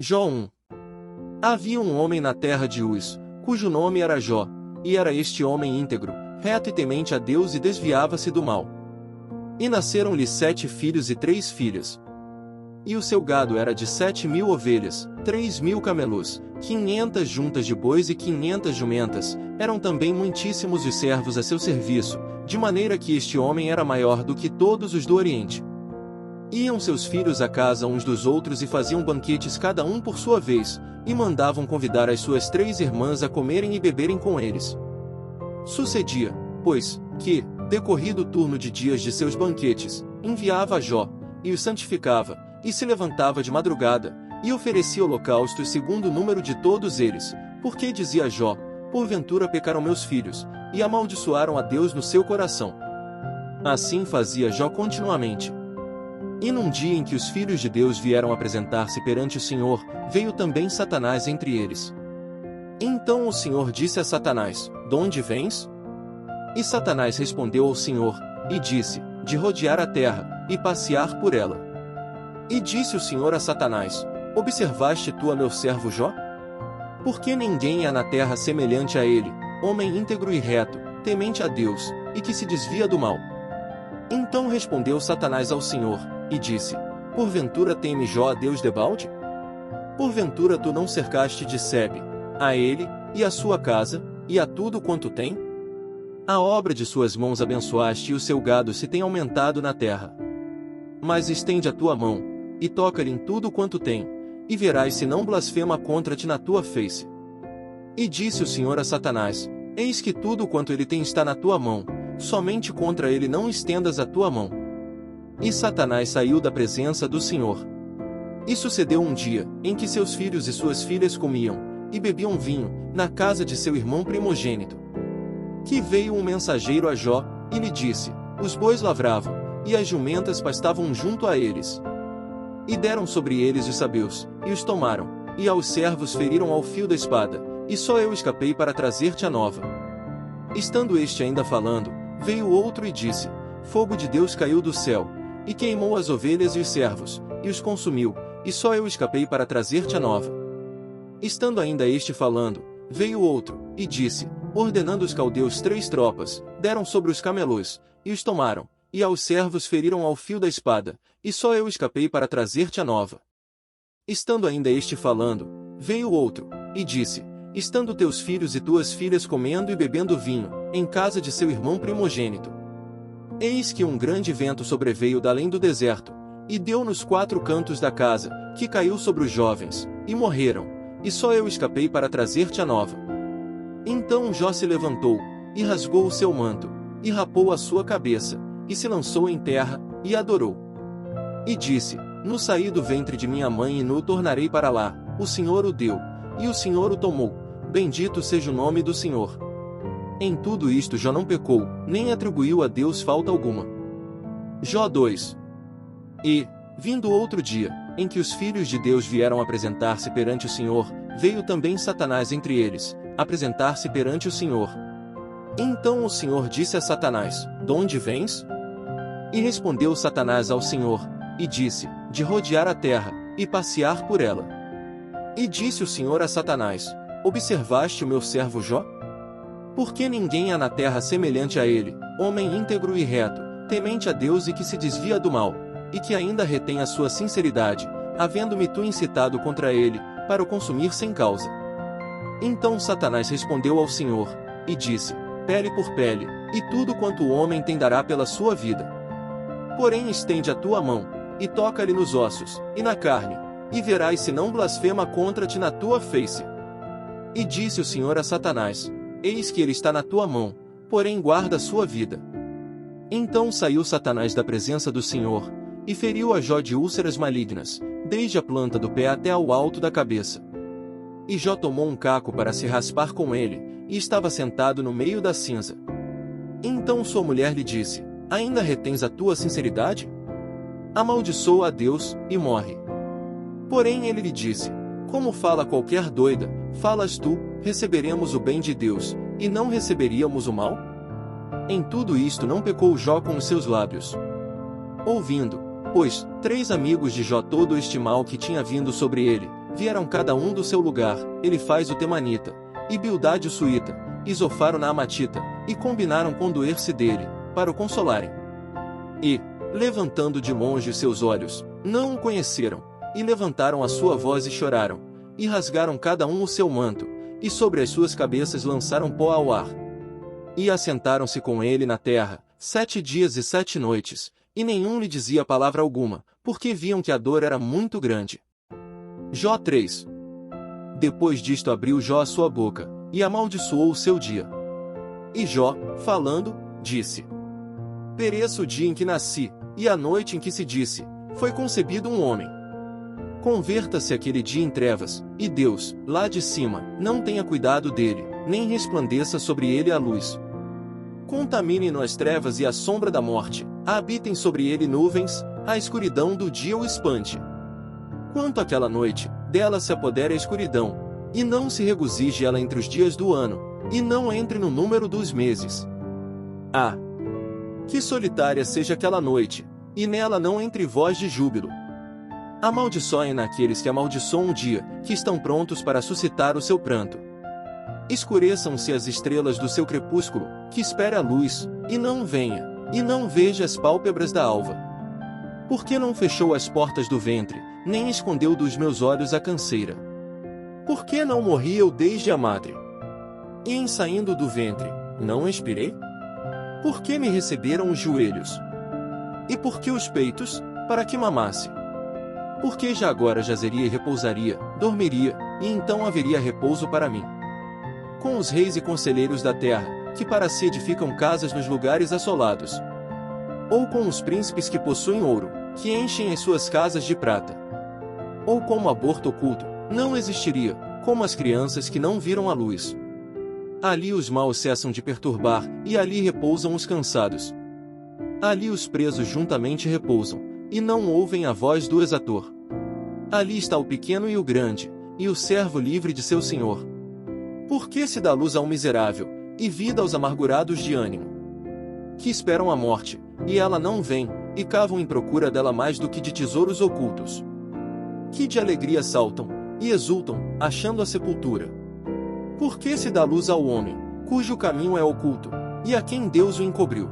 Jó 1. Havia um homem na terra de Uz, cujo nome era Jó, e era este homem íntegro, reto e temente a Deus e desviava-se do mal. E nasceram-lhe 7 filhos e 3 filhas. E o seu gado era de 7.000 ovelhas, 3.000 camelos, 500 juntas de bois e 500 jumentas, eram também muitíssimos os servos a seu serviço, de maneira que este homem era maior do que todos os do Oriente. Iam seus filhos à casa uns dos outros e faziam banquetes cada um por sua vez, e mandavam convidar as suas 3 irmãs a comerem e beberem com eles. Sucedia, pois, que, decorrido o turno de dias de seus banquetes, enviava a Jó, e os santificava, e se levantava de madrugada, e oferecia holocaustos segundo o número de todos eles, porque dizia Jó: porventura pecaram meus filhos, e amaldiçoaram a Deus no seu coração. Assim fazia Jó continuamente. E num dia em que os filhos de Deus vieram apresentar-se perante o Senhor, veio também Satanás entre eles. Então o Senhor disse a Satanás: donde vens? E Satanás respondeu ao Senhor, e disse: de rodear a terra, e passear por ela. E disse o Senhor a Satanás: observaste tu a meu servo Jó? Porque ninguém há na terra semelhante a ele, homem íntegro e reto, temente a Deus, e que se desvia do mal. Então respondeu Satanás ao Senhor, e disse: porventura teme Jó a Deus debalde? Porventura tu não cercaste de Sebe, a ele, e a sua casa, e a tudo quanto tem? A obra de suas mãos abençoaste e o seu gado se tem aumentado na terra. Mas estende a tua mão, e toca-lhe em tudo quanto tem, e verás se não blasfema contra ti na tua face. E disse o Senhor a Satanás: eis que tudo quanto ele tem está na tua mão, somente contra ele não estendas a tua mão. E Satanás saiu da presença do Senhor. E sucedeu um dia, em que seus filhos e suas filhas comiam, e bebiam vinho, na casa de seu irmão primogênito. Que veio um mensageiro a Jó, e lhe disse: os bois lavravam, e as jumentas pastavam junto a eles. E deram sobre eles os sabeus, e os tomaram, e aos servos feriram ao fio da espada, e só eu escapei para trazer-te a nova. Estando este ainda falando, veio outro e disse: fogo de Deus caiu do céu, e queimou as ovelhas e os servos, e os consumiu, e só eu escapei para trazer-te a nova. Estando ainda este falando, veio outro, e disse: ordenando os caldeus 3 tropas, deram sobre os camelos, e os tomaram, e aos servos feriram ao fio da espada, e só eu escapei para trazer-te a nova. Estando ainda este falando, veio outro, e disse: estando teus filhos e tuas filhas comendo e bebendo vinho, em casa de seu irmão primogênito. Eis que um grande vento sobreveio da além do deserto, e deu nos 4 cantos da casa, que caiu sobre os jovens, e morreram, e só eu escapei para trazer-te a nova. Então Jó se levantou, e rasgou o seu manto, e rapou a sua cabeça, e se lançou em terra, e adorou. E disse: no saí do ventre de minha mãe e no tornarei para lá, o Senhor o deu, e o Senhor o tomou, bendito seja o nome do Senhor. Em tudo isto Jó não pecou, nem atribuiu a Deus falta alguma. Jó 2. E, vindo outro dia, em que os filhos de Deus vieram apresentar-se perante o Senhor, veio também Satanás entre eles, apresentar-se perante o Senhor. Então o Senhor disse a Satanás: donde vens? E respondeu Satanás ao Senhor, e disse: de rodear a terra, e passear por ela. E disse o Senhor a Satanás: observaste o meu servo Jó? Porque ninguém há na terra semelhante a ele, homem íntegro e reto, temente a Deus e que se desvia do mal, e que ainda retém a sua sinceridade, havendo-me tu incitado contra ele, para o consumir sem causa. Então Satanás respondeu ao Senhor, e disse: pele por pele, e tudo quanto o homem tem dará pela sua vida. Porém estende a tua mão, e toca-lhe nos ossos, e na carne, e verás se não blasfema contra ti na tua face. E disse o Senhor a Satanás: eis que ele está na tua mão, porém guarda a sua vida. Então saiu Satanás da presença do Senhor, e feriu a Jó de úlceras malignas, desde a planta do pé até ao alto da cabeça. E Jó tomou um caco para se raspar com ele, e estava sentado no meio da cinza. Então sua mulher lhe disse: ainda retens a tua sinceridade? Amaldiçoa a Deus, e morre. Porém ele lhe disse: como fala qualquer doida, falas tu, receberemos o bem de Deus, e não receberíamos o mal? Em tudo isto não pecou Jó com os seus lábios. Ouvindo, pois, 3 amigos de Jó todo este mal que tinha vindo sobre ele, vieram cada um do seu lugar, Elifaz o Temanita, e Bildade o Suíta, e Zofar o Naamatita, e combinaram condoer-se dele, para o consolarem. E, levantando de longe seus olhos, não o conheceram, e levantaram a sua voz e choraram, e rasgaram cada um o seu manto, e sobre as suas cabeças lançaram pó ao ar. E assentaram-se com ele na terra, 7 dias e 7 noites, e nenhum lhe dizia palavra alguma, porque viam que a dor era muito grande. Jó 3. Depois disto abriu Jó a sua boca, e amaldiçoou o seu dia. E Jó, falando, disse: Pereça o dia em que nasci, e a noite em que se disse, foi concebido um homem. Converta-se aquele dia em trevas, e Deus, lá de cima, não tenha cuidado dele, nem resplandeça sobre ele a luz. Contamine-no as trevas e a sombra da morte, habitem sobre ele nuvens, a escuridão do dia o espante. Quanto àquela noite, dela se apodere a escuridão, e não se regozije ela entre os dias do ano, e não entre no número dos meses. Ah! Que solitária seja aquela noite, e nela não entre voz de júbilo. Amaldiçoem naqueles que amaldiçoam o dia, que estão prontos para suscitar o seu pranto. Escureçam-se as estrelas do seu crepúsculo, que espere a luz, e não venha, e não veja as pálpebras da alva. Por que não fechou as portas do ventre, nem escondeu dos meus olhos a canseira? Por que não morri eu desde a madre? E em saindo do ventre, não expirei? Por que me receberam os joelhos? E por que os peitos, para que mamasse? Porque já agora jazeria e repousaria, dormiria, e então haveria repouso para mim. Com os reis e conselheiros da terra, que para si edificam casas nos lugares assolados. Ou com os príncipes que possuem ouro, que enchem as suas casas de prata. Ou como aborto oculto, não existiria, como as crianças que não viram a luz. Ali os maus cessam de perturbar, e ali repousam os cansados. Ali os presos juntamente repousam, e não ouvem a voz do exator. Ali está o pequeno e o grande, e o servo livre de seu senhor. Por que se dá luz ao miserável, e vida aos amargurados de ânimo? Que esperam a morte, e ela não vem, e cavam em procura dela mais do que de tesouros ocultos. Que de alegria saltam, e exultam, achando a sepultura. Por que se dá luz ao homem, cujo caminho é oculto, e a quem Deus o encobriu?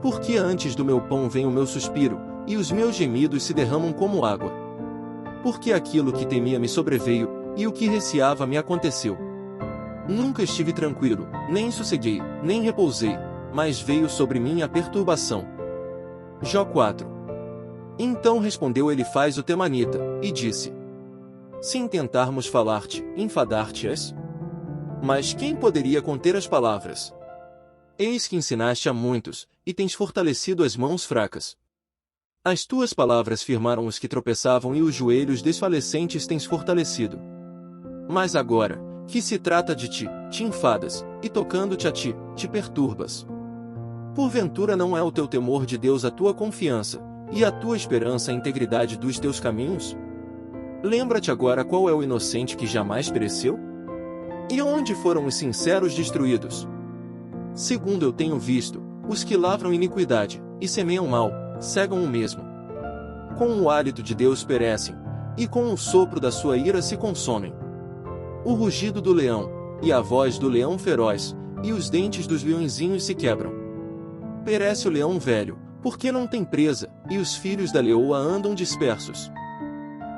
Porque antes do meu pão vem o meu suspiro, e os meus gemidos se derramam como água. Porque aquilo que temia me sobreveio, e o que receava me aconteceu. Nunca estive tranquilo, nem sosseguei, nem repousei, mas veio sobre mim a perturbação. Jó 4. Então respondeu Elifaz o Temanita, e disse: Se intentarmos falar-te, enfadar-te-és? Mas quem poderia conter as palavras? Eis que ensinaste a muitos, e tens fortalecido as mãos fracas. As tuas palavras firmaram os que tropeçavam e os joelhos desfalecentes tens fortalecido. Mas agora, que se trata de ti, te enfadas, e tocando-te a ti, te perturbas. Porventura não é o teu temor de Deus a tua confiança, e a tua esperança a integridade dos teus caminhos? Lembra-te agora qual é o inocente que jamais pereceu? E onde foram os sinceros destruídos? Segundo eu tenho visto, os que lavram iniquidade, e semeiam mal, cegam o mesmo. Com o hálito de Deus perecem, e com o sopro da sua ira se consomem. O rugido do leão, e a voz do leão feroz, e os dentes dos leõezinhos se quebram. Perece o leão velho, porque não tem presa, e os filhos da leoa andam dispersos.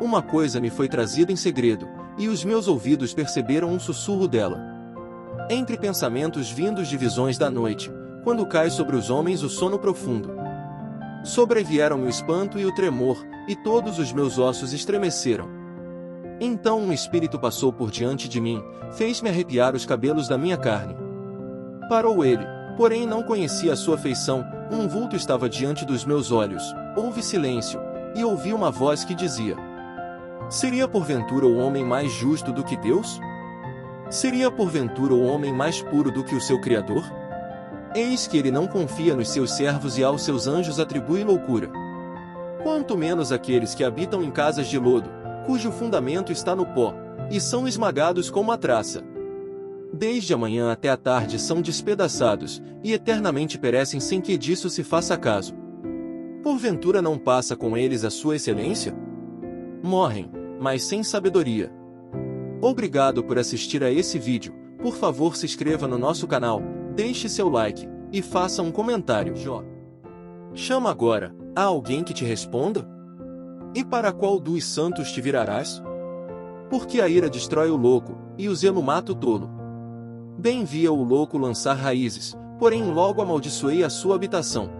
Uma coisa me foi trazida em segredo, e os meus ouvidos perceberam um sussurro dela. Entre pensamentos vindos de visões da noite, quando cai sobre os homens o sono profundo. Sobrevieram-me o espanto e o tremor, e todos os meus ossos estremeceram. Então um espírito passou por diante de mim, fez-me arrepiar os cabelos da minha carne. Parou ele, porém não conhecia a sua feição, um vulto estava diante dos meus olhos, houve silêncio, e ouvi uma voz que dizia: Seria porventura o homem mais justo do que Deus? Seria porventura o homem mais puro do que o seu Criador? Eis que ele não confia nos seus servos e aos seus anjos atribui loucura. Quanto menos aqueles que habitam em casas de lodo, cujo fundamento está no pó, e são esmagados como a traça. Desde a manhã até a tarde são despedaçados, e eternamente perecem sem que disso se faça caso. Porventura não passa com eles a sua excelência? Morrem, mas sem sabedoria. Obrigado por assistir a esse vídeo. Por favor, se inscreva no nosso canal, deixe seu like e faça um comentário. Jó: chama agora a alguém que te responda? E para qual dos santos te virarás? Porque a ira destrói o louco, e o zelo mata o tolo. Bem via o louco lançar raízes, porém logo amaldiçoei a sua habitação.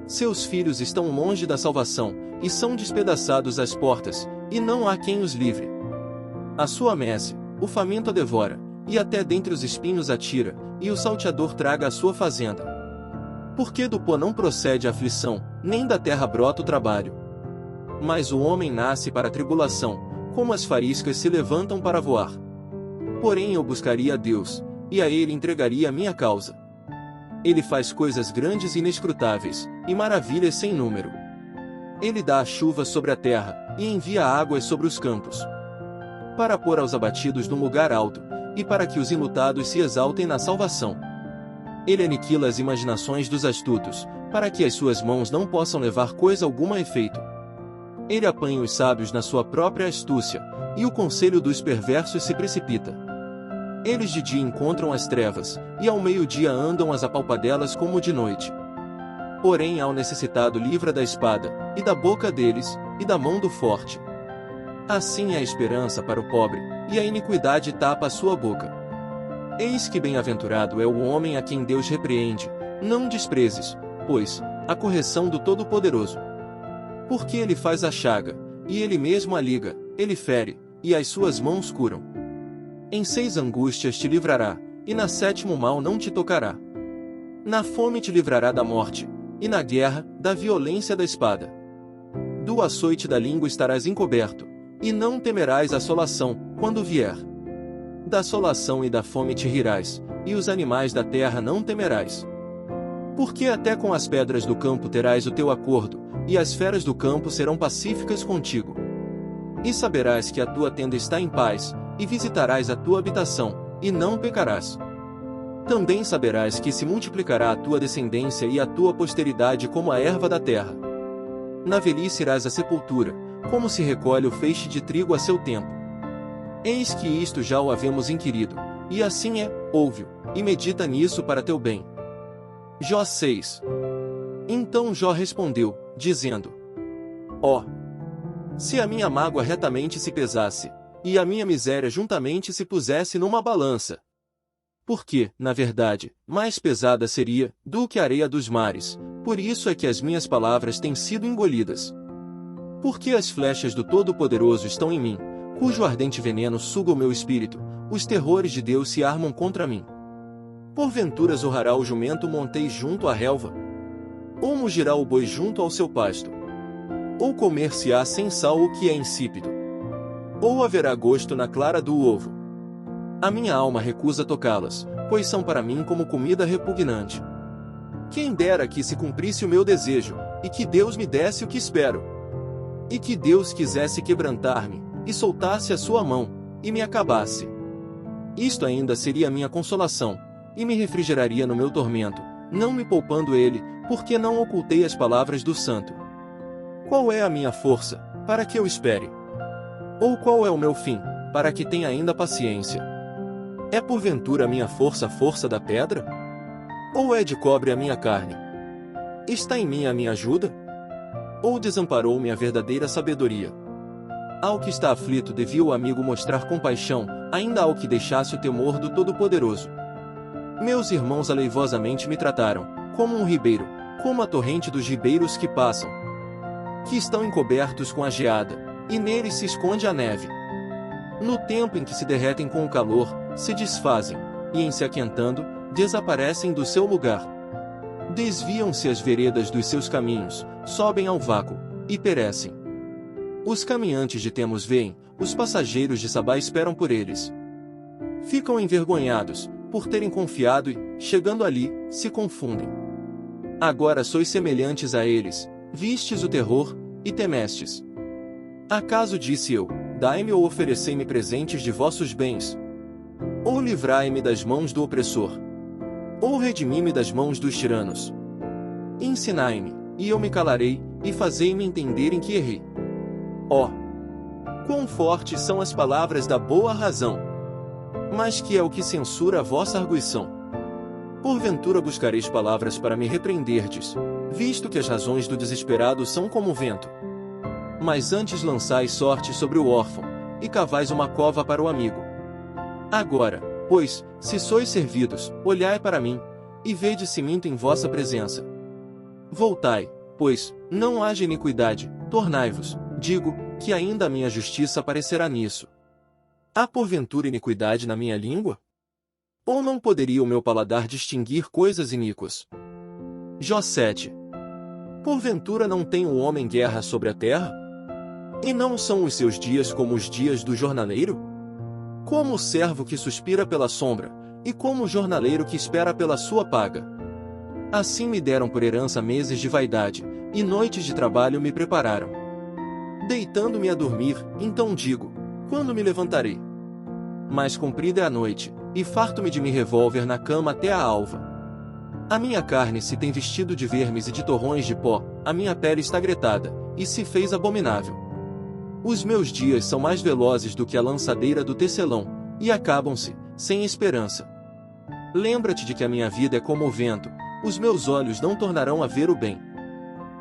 Seus filhos estão longe da salvação, e são despedaçados às portas, e não há quem os livre. A sua messe, o faminto a devora, e até dentre os espinhos atira, e o salteador traga a sua fazenda. Porque do pó não procede a aflição, nem da terra brota o trabalho. Mas o homem nasce para a tribulação, como as faíscas se levantam para voar. Porém eu buscaria a Deus, e a Ele entregaria a minha causa. Ele faz coisas grandes e inescrutáveis, e maravilhas sem número. Ele dá a chuva sobre a terra, e envia águas sobre os campos. Para pôr aos abatidos num lugar alto, e para que os enlutados se exaltem na salvação. Ele aniquila as imaginações dos astutos, para que as suas mãos não possam levar coisa alguma a efeito. Ele apanha os sábios na sua própria astúcia, e o conselho dos perversos se precipita. Eles de dia encontram as trevas, e ao meio-dia andam as apalpadelas como de noite. Porém ao necessitado livra da espada, e da boca deles, e da mão do forte. Assim é a esperança para o pobre, e a iniquidade tapa a sua boca. Eis que bem-aventurado é o homem a quem Deus repreende, não desprezes, pois, a correção do Todo-Poderoso. Porque ele faz a chaga, e ele mesmo a liga, ele fere, e as suas mãos curam. Em 6 angústias te livrará, e na 7º mal não te tocará. Na fome te livrará da morte, e na guerra, da violência da espada. Do açoite da língua estarás encoberto, e não temerás a assolação, quando vier. Da assolação e da fome te rirás, e os animais da terra não temerás. Porque até com as pedras do campo terás o teu acordo, e as feras do campo serão pacíficas contigo. E saberás que a tua tenda está em paz, e visitarás a tua habitação, e não pecarás. Também saberás que se multiplicará a tua descendência e a tua posteridade como a erva da terra. Na velhice irás à sepultura, como se recolhe o feixe de trigo a seu tempo. Eis que isto já o havemos inquirido, e assim é, ouve-o, e medita nisso para teu bem. Jó 6. Então Jó respondeu, dizendo: ó, se a minha mágoa retamente se pesasse, e a minha miséria juntamente se pusesse numa balança. Porque, na verdade, mais pesada seria, do que a areia dos mares, por isso é que as minhas palavras têm sido engolidas. Porque as flechas do Todo-Poderoso estão em mim, cujo ardente veneno suga o meu espírito, os terrores de Deus se armam contra mim. Porventura zorrará o jumento montês junto à relva? Ou mugirá o boi junto ao seu pasto? Ou comer-se-á sem sal o que é insípido? Ou haverá gosto na clara do ovo? A minha alma recusa tocá-las, pois são para mim como comida repugnante. Quem dera que se cumprisse o meu desejo, e que Deus me desse o que espero. E que Deus quisesse quebrantar-me, e soltasse a sua mão, e me acabasse. Isto ainda seria a minha consolação, e me refrigeraria no meu tormento, não me poupando ele, porque não ocultei as palavras do santo. Qual é a minha força, para que eu espere? Ou qual é o meu fim, para que tenha ainda paciência? É porventura a minha força a força da pedra? Ou é de cobre a minha carne? Está em mim a minha ajuda? Ou desamparou-me a verdadeira sabedoria? Ao que está aflito devia o amigo mostrar compaixão, ainda ao que deixasse o temor do Todo-Poderoso. Meus irmãos aleivosamente me trataram, como um ribeiro, como a torrente dos ribeiros que passam, que estão encobertos com a geada, e neles se esconde a neve. No tempo em que se derretem com o calor, se desfazem, e em se aquentando, desaparecem do seu lugar. Desviam-se as veredas dos seus caminhos, sobem ao vácuo, e perecem. Os caminhantes de Temos veem, os passageiros de Sabá esperam por eles. Ficam envergonhados, por terem confiado e, chegando ali, se confundem. Agora sois semelhantes a eles, vistes o terror, e temestes. Acaso disse eu, dai-me ou oferecei-me presentes de vossos bens? Ou livrai-me das mãos do opressor? Ou redimi-me das mãos dos tiranos? Ensinai-me, e eu me calarei, e fazei-me entender em que errei. Ó! Quão fortes são as palavras da boa razão! Mas que é o que censura a vossa arguição? Porventura buscareis palavras para me repreenderdes, visto que as razões do desesperado são como o vento. Mas antes lançais sorte sobre o órfão, e cavais uma cova para o amigo. Agora, pois, se sois servidos, olhai para mim, e vede se minto em vossa presença. Voltai, pois, não haja iniquidade, tornai-vos, digo, que ainda a minha justiça aparecerá nisso. Há porventura iniquidade na minha língua? Ou não poderia o meu paladar distinguir coisas iníquas? Jó 7. Porventura não tem o homem guerra sobre a terra? E não são os seus dias como os dias do jornaleiro? Como o servo que suspira pela sombra, e como o jornaleiro que espera pela sua paga. Assim me deram por herança meses de vaidade, e noites de trabalho me prepararam. Deitando-me a dormir, então digo, quando me levantarei? Mas comprida é a noite, e farto-me de me revolver na cama até a alva. A minha carne se tem vestido de vermes e de torrões de pó, a minha pele está gretada, e se fez abominável. Os meus dias são mais velozes do que a lançadeira do tecelão, e acabam-se, sem esperança. Lembra-te de que a minha vida é como o vento, os meus olhos não tornarão a ver o bem.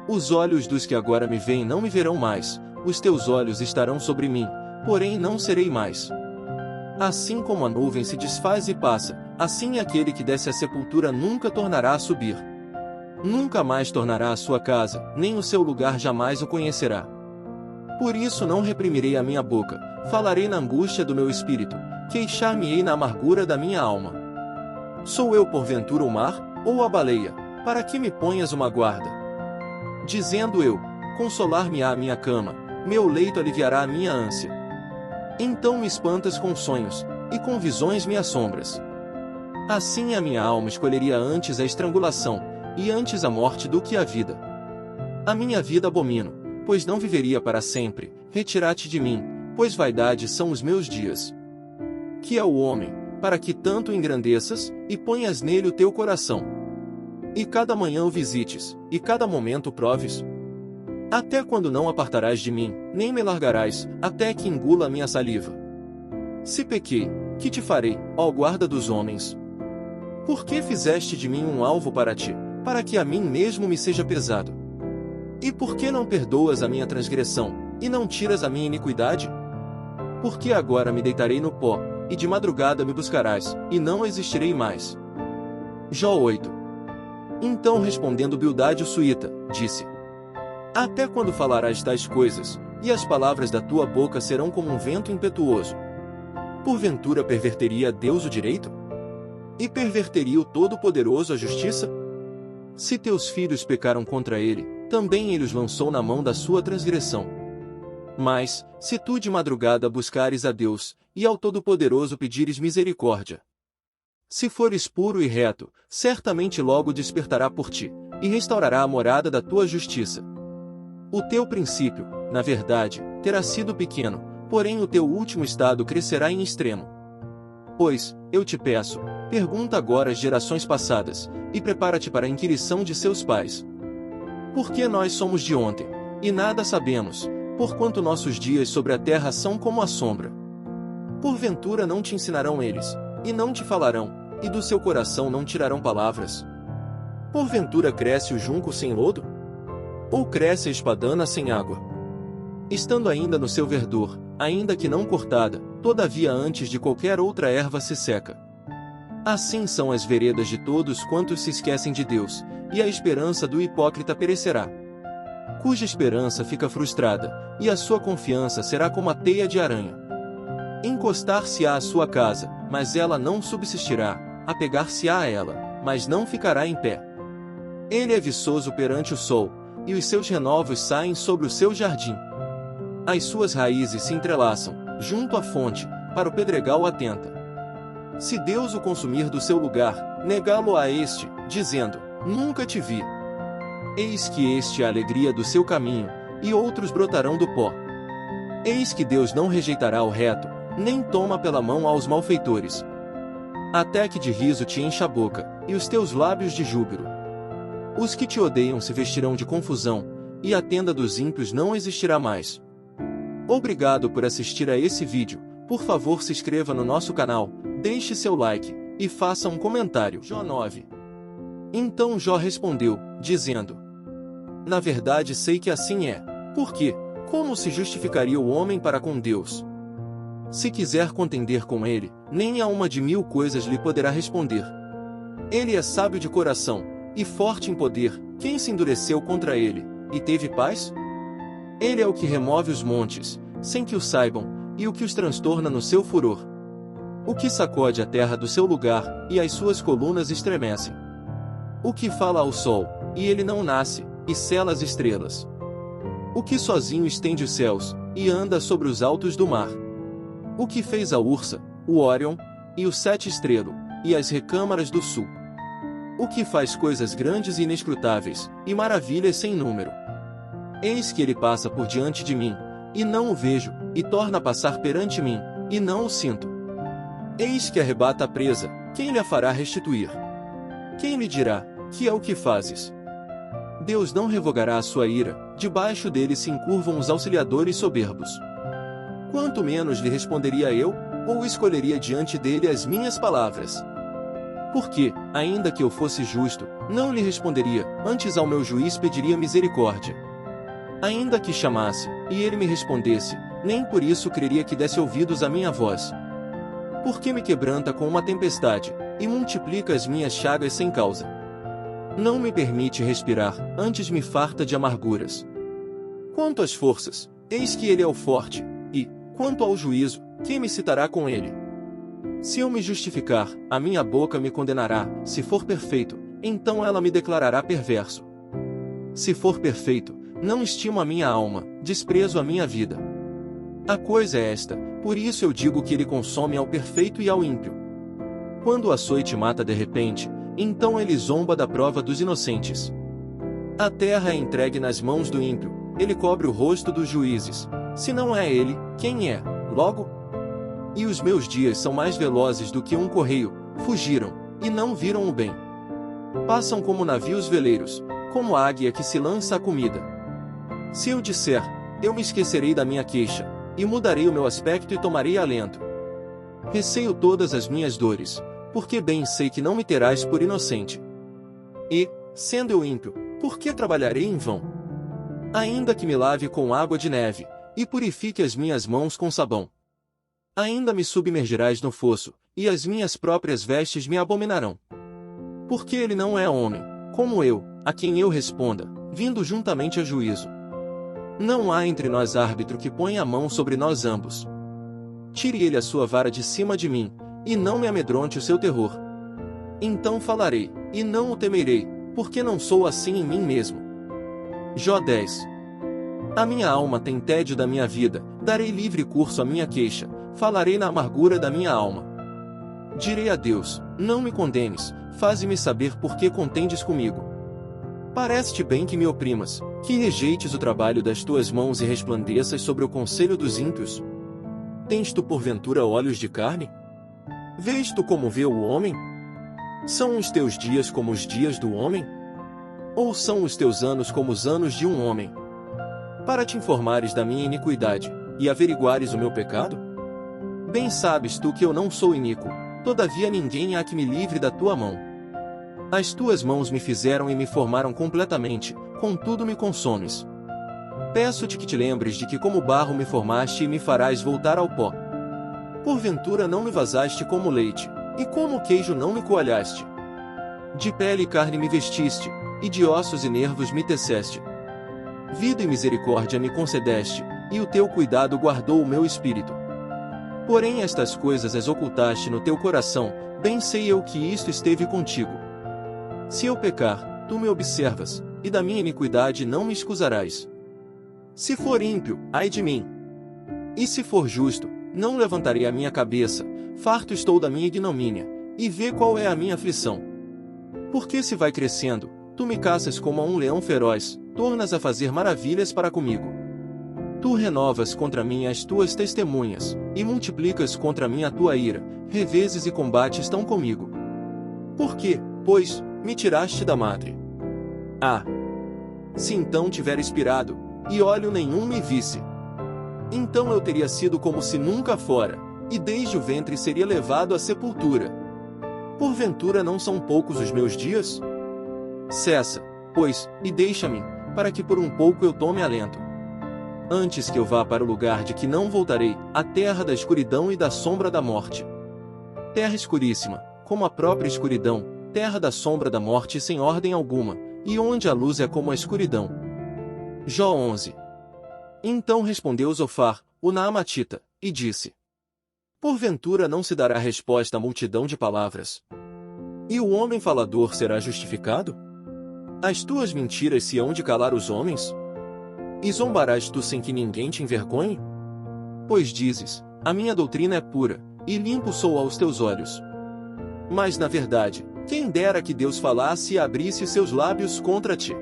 Os olhos dos que agora me veem não me verão mais, os teus olhos estarão sobre mim, porém não serei mais. Assim como a nuvem se desfaz e passa, assim aquele que desce à sepultura nunca tornará a subir. Nunca mais tornará à sua casa, nem o seu lugar jamais o conhecerá. Por isso não reprimirei a minha boca, falarei na angústia do meu espírito, queixar-me-ei na amargura da minha alma. Sou eu porventura o mar, ou a baleia, para que me ponhas uma guarda? Dizendo eu, consolar-me-á a minha cama, meu leito aliviará a minha ânsia. Então me espantas com sonhos, e com visões me assombras. Assim a minha alma escolheria antes a estrangulação, e antes a morte do que a vida. A minha vida abomino, pois não viveria para sempre, retira-te de mim, pois vaidade são os meus dias. Que é o homem, para que tanto o engrandeças, e ponhas nele o teu coração. E cada manhã o visites, e cada momento o proves. Até quando não apartarás de mim, nem me largarás, até que engula a minha saliva. Se pequei, que te farei, ó guarda dos homens? Por que fizeste de mim um alvo para ti, para que a mim mesmo me seja pesado? E por que não perdoas a minha transgressão, e não tiras a minha iniquidade? Porque agora me deitarei no pó, e de madrugada me buscarás, e não existirei mais. Jó 8. Então respondendo Bildade o suíta, disse: Até quando falarás tais coisas, e as palavras da tua boca serão como um vento impetuoso? Porventura perverteria Deus o direito? E perverteria o Todo-Poderoso a justiça? Se teus filhos pecaram contra ele, também ele os lançou na mão da sua transgressão. Mas, se tu de madrugada buscares a Deus, e ao Todo-Poderoso pedires misericórdia, se fores puro e reto, certamente logo despertará por ti, e restaurará a morada da tua justiça. O teu princípio, na verdade, terá sido pequeno, porém o teu último estado crescerá em extremo. Pois, eu te peço, pergunta agora às gerações passadas, e prepara-te para a inquirição de seus pais. Porque nós somos de ontem, e nada sabemos, porquanto nossos dias sobre a terra são como a sombra. Porventura não te ensinarão eles, e não te falarão, e do seu coração não tirarão palavras? Porventura cresce o junco sem lodo? Ou cresce a espadana sem água? Estando ainda no seu verdor, ainda que não cortada, todavia antes de qualquer outra erva se seca. Assim são as veredas de todos quantos se esquecem de Deus, e a esperança do hipócrita perecerá. Cuja esperança fica frustrada, e a sua confiança será como a teia de aranha. Encostar-se-á à sua casa, mas ela não subsistirá, apegar-se-á a ela, mas não ficará em pé. Ele é viçoso perante o sol, e os seus renovos saem sobre o seu jardim. As suas raízes se entrelaçam, junto à fonte, para o pedregal atenta. Se Deus o consumir do seu lugar, negá-lo-á este, dizendo, nunca te vi. Eis que este é a alegria do seu caminho, e outros brotarão do pó. Eis que Deus não rejeitará o reto, nem toma pela mão aos malfeitores. Até que de riso te encha a boca, e os teus lábios de júbilo. Os que te odeiam se vestirão de confusão, e a tenda dos ímpios não existirá mais. Obrigado por assistir a esse vídeo. Por favor, se inscreva no nosso canal, deixe seu like e faça um comentário. Jó 9. Então Jó respondeu, dizendo: Na verdade sei que assim é. Porque, como se justificaria o homem para com Deus? Se quiser contender com ele, nem a uma de 1000 coisas lhe poderá responder. Ele é sábio de coração, e forte em poder. Quem se endureceu contra ele, e teve paz? Ele é o que remove os montes, sem que o saibam, e o que os transtorna no seu furor. O que sacode a terra do seu lugar, e as suas colunas estremecem. O que fala ao sol, e ele não nasce, e sela as estrelas. O que sozinho estende os céus, e anda sobre os altos do mar. O que fez a Ursa, o Órion, e o Sete Estrelo, e as recâmaras do sul. O que faz coisas grandes e inescrutáveis, e maravilhas sem número. Eis que ele passa por diante de mim, e não o vejo, e torna a passar perante mim, e não o sinto. Eis que arrebata a presa, quem lhe a fará restituir? Quem lhe dirá, que é o que fazes? Deus não revogará a sua ira, debaixo dele se encurvam os auxiliadores soberbos. Quanto menos lhe responderia eu, ou escolheria diante dele as minhas palavras. Porque, ainda que eu fosse justo, não lhe responderia, antes ao meu juiz pediria misericórdia. Ainda que chamasse, e ele me respondesse, nem por isso creria que desse ouvidos à minha voz. Porque me quebranta com uma tempestade, e multiplica as minhas chagas sem causa. Não me permite respirar, antes me farta de amarguras. Quanto às forças, eis que ele é o forte, e, quanto ao juízo, quem me citará com ele? Se eu me justificar, a minha boca me condenará, se for perfeito, então ela me declarará perverso. Se for perfeito, não estimo a minha alma, desprezo a minha vida. A coisa é esta, por isso eu digo que ele consome ao perfeito e ao ímpio. Quando o açoite mata de repente, então ele zomba da prova dos inocentes. A terra é entregue nas mãos do ímpio, ele cobre o rosto dos juízes. Se não é ele, quem é? Logo? E os meus dias são mais velozes do que um correio, fugiram, e não viram o bem. Passam como navios veleiros, como a águia que se lança à comida. Se eu disser, eu me esquecerei da minha queixa, e mudarei o meu aspecto e tomarei alento. Receio todas as minhas dores, porque bem sei que não me terás por inocente. E, sendo eu ímpio, por que trabalharei em vão? Ainda que me lave com água de neve, e purifique as minhas mãos com sabão. Ainda me submergirás no fosso, e as minhas próprias vestes me abominarão. Porque ele não é homem, como eu, a quem eu responda, vindo juntamente a juízo. Não há entre nós árbitro que ponha a mão sobre nós ambos. Tire ele a sua vara de cima de mim, e não me amedronte o seu terror. Então falarei, e não o temerei, porque não sou assim em mim mesmo. Jó 10. A minha alma tem tédio da minha vida, darei livre curso à minha queixa, falarei na amargura da minha alma. Direi a Deus, não me condenes, faze-me saber por que contendes comigo. Parece-te bem que me oprimas, que rejeites o trabalho das tuas mãos e resplandeças sobre o conselho dos ímpios? Tens tu porventura olhos de carne? Vês tu como vê o homem? São os teus dias como os dias do homem? Ou são os teus anos como os anos de um homem? Para te informares da minha iniquidade, e averiguares o meu pecado? Bem sabes tu que eu não sou iníquo, todavia ninguém há que me livre da tua mão. As tuas mãos me fizeram e me formaram completamente, contudo me consomes. Peço-te que te lembres de que como barro me formaste e me farás voltar ao pó. Porventura não me vazaste como leite, e como queijo não me coalhaste. De pele e carne me vestiste, e de ossos e nervos me teceste. Vida e misericórdia me concedeste, e o teu cuidado guardou o meu espírito. Porém estas coisas as ocultaste no teu coração, bem sei eu que isto esteve contigo. Se eu pecar, tu me observas, e da minha iniquidade não me escusarás. Se for ímpio, ai de mim. E se for justo, não levantarei a minha cabeça, farto estou da minha ignomínia, e vê qual é a minha aflição. Porque se vai crescendo, tu me caças como a um leão feroz, tornas a fazer maravilhas para comigo. Tu renovas contra mim as tuas testemunhas, e multiplicas contra mim a tua ira, revezes e combates tão comigo. Por quê, pois, me tiraste da madre? Ah! Se então tiver expirado, e óleo nenhum me visse. Então eu teria sido como se nunca fora, e desde o ventre seria levado à sepultura. Porventura não são poucos os meus dias? Cessa, pois, e deixa-me, para que por um pouco eu tome alento. Antes que eu vá para o lugar de que não voltarei, a terra da escuridão e da sombra da morte. Terra escuríssima, como a própria escuridão, terra da sombra da morte sem ordem alguma, e onde a luz é como a escuridão. Jó 11. Então respondeu Zofar, o Naamatita, e disse: Porventura não se dará resposta à multidão de palavras? E o homem falador será justificado? As tuas mentiras se hão de calar os homens? E zombarás tu sem que ninguém te envergonhe? Pois dizes, a minha doutrina é pura, e limpo sou aos teus olhos. Mas na verdade, quem dera que Deus falasse e abrisse seus lábios contra ti,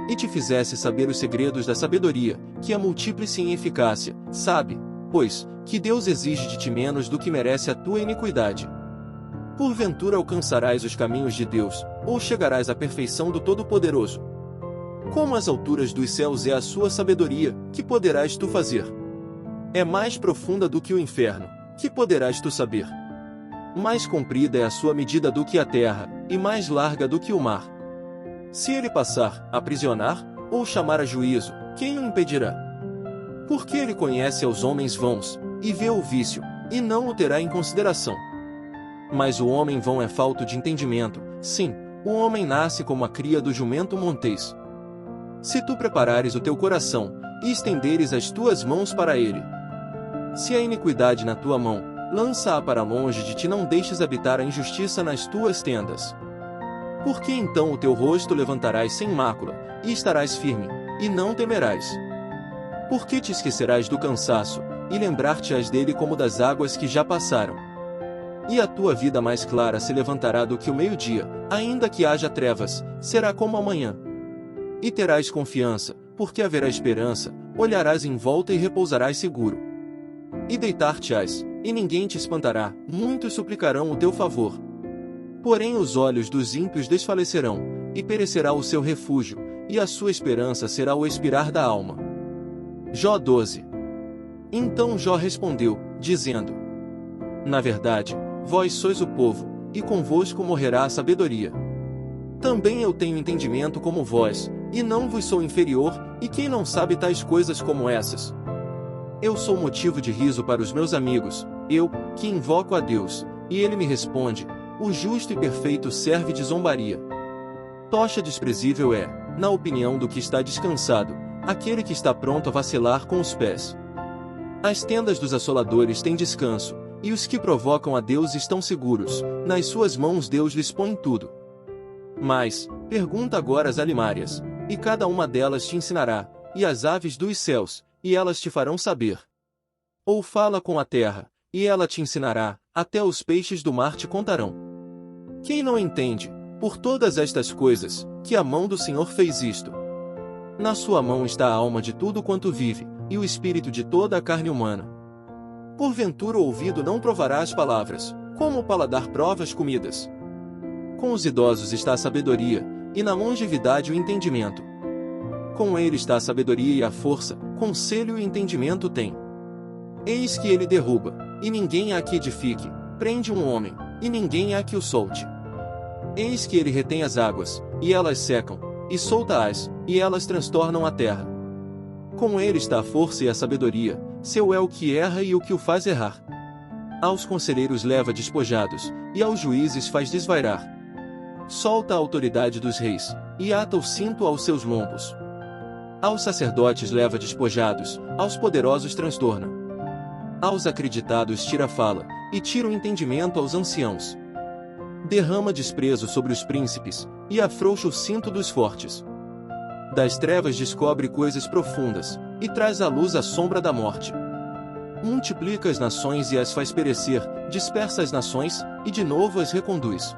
e te fizesse saber os segredos da sabedoria, que é múltiplice em eficácia, sabe, pois, que Deus exige de ti menos do que merece a tua iniquidade. Porventura alcançarás os caminhos de Deus, ou chegarás à perfeição do Todo-Poderoso? Como as alturas dos céus é a sua sabedoria, que poderás tu fazer? É mais profunda do que o inferno, que poderás tu saber? Mais comprida é a sua medida do que a terra, e mais larga do que o mar. Se ele passar, aprisionar, ou chamar a juízo, quem o impedirá? Porque ele conhece aos homens vãos, e vê o vício, e não o terá em consideração. Mas o homem vão é falto de entendimento, sim, o homem nasce como a cria do jumento montês. Se tu preparares o teu coração, e estenderes as tuas mãos para ele. Se a iniquidade na tua mão, lança-a para longe de ti, não deixes habitar a injustiça nas tuas tendas. Porque então o teu rosto levantarás sem mácula, e estarás firme, e não temerás. Porque te esquecerás do cansaço, e lembrar-te-ás dele como das águas que já passaram. E a tua vida mais clara se levantará do que o meio-dia, ainda que haja trevas, será como amanhã. E terás confiança, porque haverá esperança, olharás em volta e repousarás seguro. E deitar-te-ás, e ninguém te espantará, muitos suplicarão o teu favor. Porém os olhos dos ímpios desfalecerão, e perecerá o seu refúgio, e a sua esperança será o expirar da alma. Jó 12. Então Jó respondeu, dizendo: Na verdade, vós sois o povo, e convosco morrerá a sabedoria. Também eu tenho entendimento como vós, e não vos sou inferior, e quem não sabe tais coisas como essas? Eu sou motivo de riso para os meus amigos, eu, que invoco a Deus, e ele me responde, o justo e perfeito serve de zombaria. Tocha desprezível é, na opinião do que está descansado, aquele que está pronto a vacilar com os pés. As tendas dos assoladores têm descanso, e os que provocam a Deus estão seguros, nas suas mãos Deus lhes põe tudo. Mas, pergunta agora as alimárias, e cada uma delas te ensinará, e as aves dos céus, e elas te farão saber. Ou fala com a terra, e ela te ensinará, até os peixes do mar te contarão. Quem não entende, por todas estas coisas, que a mão do Senhor fez isto? Na sua mão está a alma de tudo quanto vive, e o espírito de toda a carne humana. Porventura o ouvido não provará as palavras, como o paladar prova as comidas. Com os idosos está a sabedoria, e na longevidade o entendimento. Com ele está a sabedoria e a força, conselho e entendimento tem. Eis que ele derruba, e ninguém há que edifique, prende um homem, e ninguém há que o solte. Eis que ele retém as águas, e elas secam, e solta-as, e elas transtornam a terra. Com ele está a força e a sabedoria, seu é o que erra e o que o faz errar. Aos conselheiros leva despojados, e aos juízes faz desvairar. Solta a autoridade dos reis, e ata o cinto aos seus lombos. Aos sacerdotes leva despojados, aos poderosos transtorna. Aos acreditados tira a fala, e tira o entendimento aos anciãos. Derrama desprezo sobre os príncipes, e afrouxa o cinto dos fortes. Das trevas descobre coisas profundas, e traz à luz a sombra da morte. Multiplica as nações e as faz perecer, dispersa as nações, e de novo as reconduz.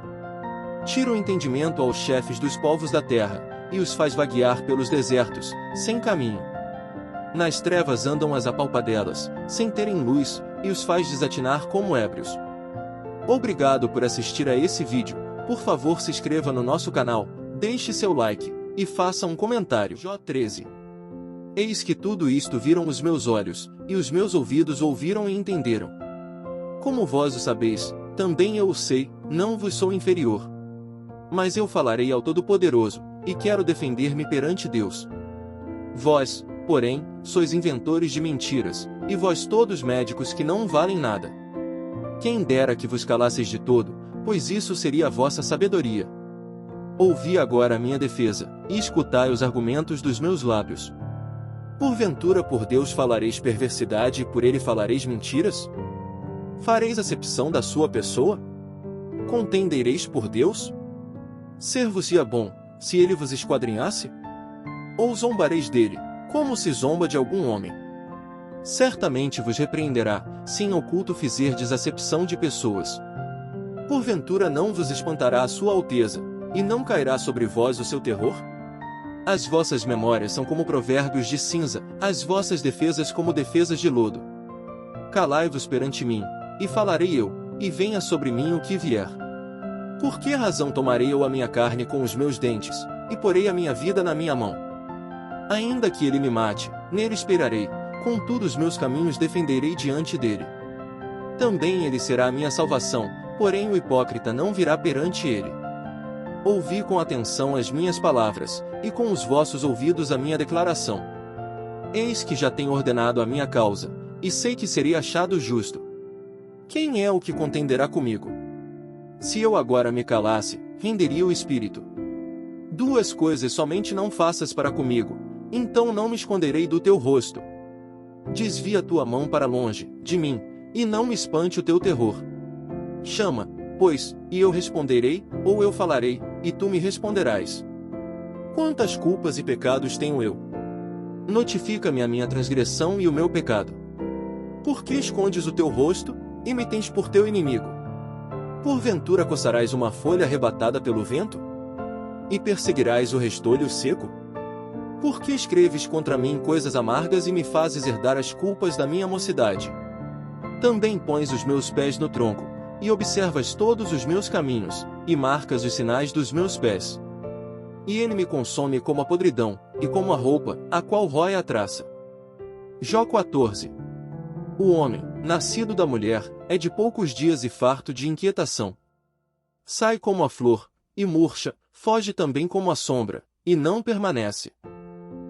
Tira o entendimento aos chefes dos povos da terra, e os faz vaguear pelos desertos, sem caminho. Nas trevas andam as apalpadelas, sem terem luz, e os faz desatinar como ébrios. Obrigado por assistir a esse vídeo, por favor se inscreva no nosso canal, deixe seu like, e faça um comentário. Jó 13. Eis que tudo isto viram os meus olhos, e os meus ouvidos ouviram e entenderam. Como vós o sabeis, também eu o sei, não vos sou inferior. Mas eu falarei ao Todo-Poderoso, e quero defender-me perante Deus. Vós, porém, sois inventores de mentiras, e vós todos médicos que não valem nada. Quem dera que vos calasseis de todo, pois isso seria a vossa sabedoria. Ouvi agora a minha defesa, e escutai os argumentos dos meus lábios. Porventura por Deus falareis perversidade e por ele falareis mentiras? Fareis acepção da sua pessoa? Contendereis por Deus? Ser-vos-ia bom, se ele vos esquadrinhasse? Ou zombareis dele, como se zomba de algum homem? Certamente vos repreenderá, se em oculto fizerdes acepção de pessoas. Porventura não vos espantará a sua alteza, e não cairá sobre vós o seu terror? As vossas memórias são como provérbios de cinza, as vossas defesas como defesas de lodo. Calai-vos perante mim, e falarei eu, e venha sobre mim o que vier. Por que razão tomarei eu a minha carne com os meus dentes, e porei a minha vida na minha mão? Ainda que ele me mate, nele esperarei, contudo os meus caminhos defenderei diante dele. Também ele será a minha salvação, porém o hipócrita não virá perante ele. Ouvi com atenção as minhas palavras, e com os vossos ouvidos a minha declaração. Eis que já tenho ordenado a minha causa, e sei que serei achado justo. Quem é o que contenderá comigo? Se eu agora me calasse, renderia o espírito. Duas coisas somente não faças para comigo, então não me esconderei do teu rosto. Desvia tua mão para longe de mim, e não me espante o teu terror. Chama, pois, e eu responderei, ou eu falarei, e tu me responderás. Quantas culpas e pecados tenho eu? Notifica-me a minha transgressão e o meu pecado. Por que escondes o teu rosto, e me tens por teu inimigo? Porventura coçarás uma folha arrebatada pelo vento? E perseguirás o restolho seco? Por que escreves contra mim coisas amargas e me fazes herdar as culpas da minha mocidade? Também pões os meus pés no tronco, e observas todos os meus caminhos, e marcas os sinais dos meus pés. E ele me consome como a podridão, e como a roupa, a qual rói a traça. Jó 14. O homem, nascido da mulher, é de poucos dias e farto de inquietação. Sai como a flor, e murcha, foge também como a sombra, e não permanece.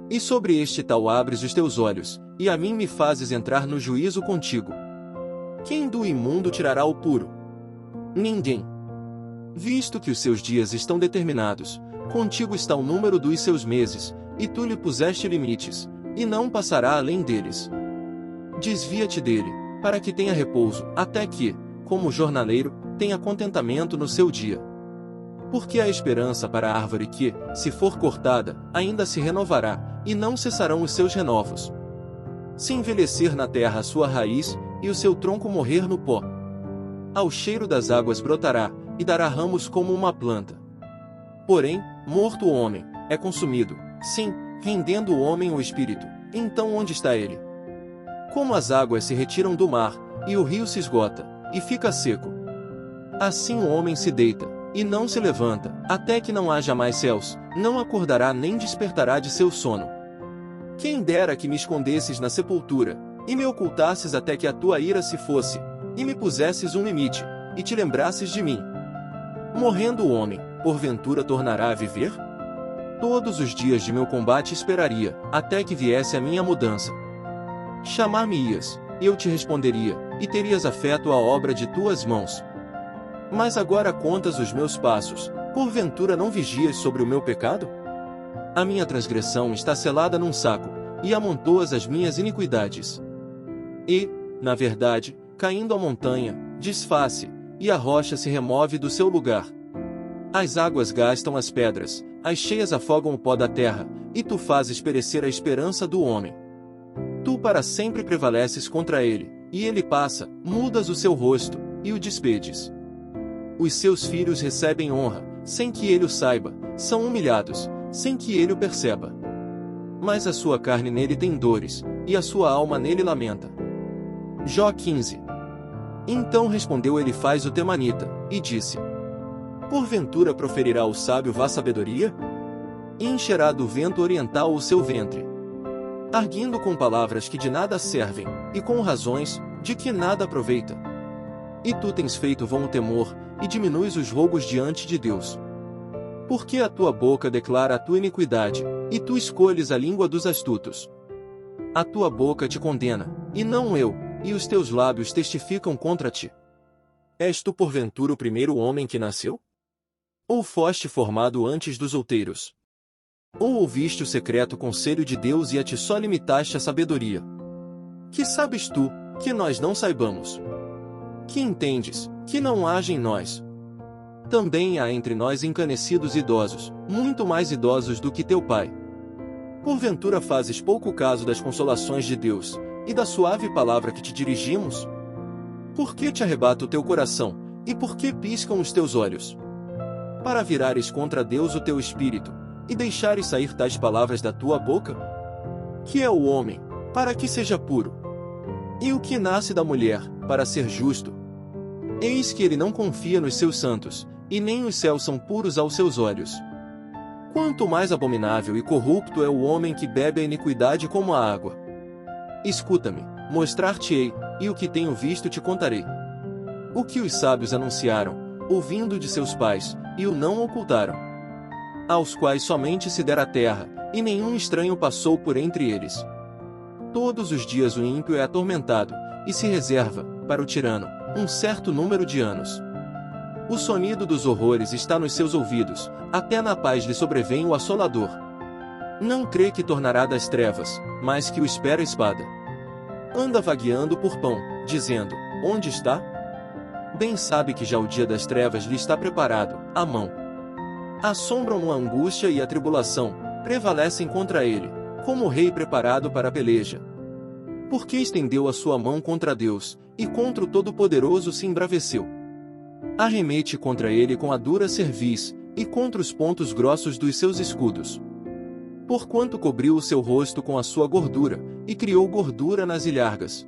E sobre este tal abres os teus olhos, e a mim me fazes entrar no juízo contigo. Quem do imundo tirará o puro? Ninguém. Visto que os seus dias estão determinados, contigo está o número dos seus meses, e tu lhe puseste limites, e não passará além deles. Desvia-te dele, para que tenha repouso, até que, como jornaleiro, tenha contentamento no seu dia. Porque há esperança para a árvore que, se for cortada, ainda se renovará, e não cessarão os seus renovos. Se envelhecer na terra a sua raiz, e o seu tronco morrer no pó, ao cheiro das águas brotará, e dará ramos como uma planta. Porém, morto o homem, é consumido, sim, rendendo o homem o espírito, então onde está ele? Como as águas se retiram do mar, e o rio se esgota, e fica seco. Assim o homem se deita, e não se levanta, até que não haja mais céus, não acordará nem despertará de seu sono. Quem dera que me escondesses na sepultura, e me ocultasses até que a tua ira se fosse, e me pusesses um limite, e te lembrasses de mim. Morrendo o homem, porventura tornará a viver? Todos os dias de meu combate esperaria, até que viesse a minha mudança. Chamar-me-ias, e eu te responderia, e terias afeto à obra de tuas mãos. Mas agora contas os meus passos, porventura não vigias sobre o meu pecado? A minha transgressão está selada num saco, e amontoas as minhas iniquidades. E, na verdade, caindo a montanha, desfaz-se, e a rocha se remove do seu lugar. As águas gastam as pedras, as cheias afogam o pó da terra, e tu fazes perecer a esperança do homem. Tu para sempre prevaleces contra ele, e ele passa, mudas o seu rosto, e o despedes. Os seus filhos recebem honra, sem que ele o saiba, são humilhados, sem que ele o perceba. Mas a sua carne nele tem dores, e a sua alma nele lamenta. Jó 15. Então respondeu Elifaz o temanita, e disse: Porventura proferirá o sábio vã sabedoria? E encherá do vento oriental o seu ventre. arguindo com palavras que de nada servem, e com razões, de que nada aproveita. E tu tens feito vão o temor, e diminuis os rogos diante de Deus. Porque a tua boca declara a tua iniquidade, e tu escolhes a língua dos astutos. A tua boca te condena, e não eu, e os teus lábios testificam contra ti. És tu porventura o primeiro homem que nasceu? Ou foste formado antes dos outeiros? Ou ouviste o secreto conselho de Deus e a ti só limitaste a sabedoria? Que sabes tu, que nós não saibamos? Que entendes, que não haja em nós? Também há entre nós encanecidos idosos, muito mais idosos do que teu pai. Porventura fazes pouco caso das consolações de Deus, e da suave palavra que te dirigimos? Por que te arrebata o teu coração, e por que piscam os teus olhos? Para virares contra Deus o teu espírito, e deixares sair tais palavras da tua boca? Que é o homem, para que seja puro? E o que nasce da mulher, para ser justo? Eis que ele não confia nos seus santos, e nem os céus são puros aos seus olhos. Quanto mais abominável e corrupto é o homem que bebe a iniquidade como a água. Escuta-me, mostrar-te-ei, e o que tenho visto te contarei. O que os sábios anunciaram, ouvindo de seus pais, e o não ocultaram. Aos quais somente se dera a terra, e nenhum estranho passou por entre eles. Todos os dias o ímpio é atormentado, e se reserva, para o tirano, um certo número de anos. O sonido dos horrores está nos seus ouvidos, até na paz lhe sobrevém o assolador. Não crê que tornará das trevas, mas que o espera a espada. Anda vagueando por pão, dizendo, onde está? Bem sabe que já o dia das trevas lhe está preparado, à mão. Assombram-no a angústia e a tribulação, prevalecem contra ele, como o rei preparado para a peleja. Porque estendeu a sua mão contra Deus, e contra o Todo-Poderoso se embraveceu. Arremete contra ele com a dura cerviz, e contra os pontos grossos dos seus escudos. Porquanto cobriu o seu rosto com a sua gordura, e criou gordura nas ilhargas.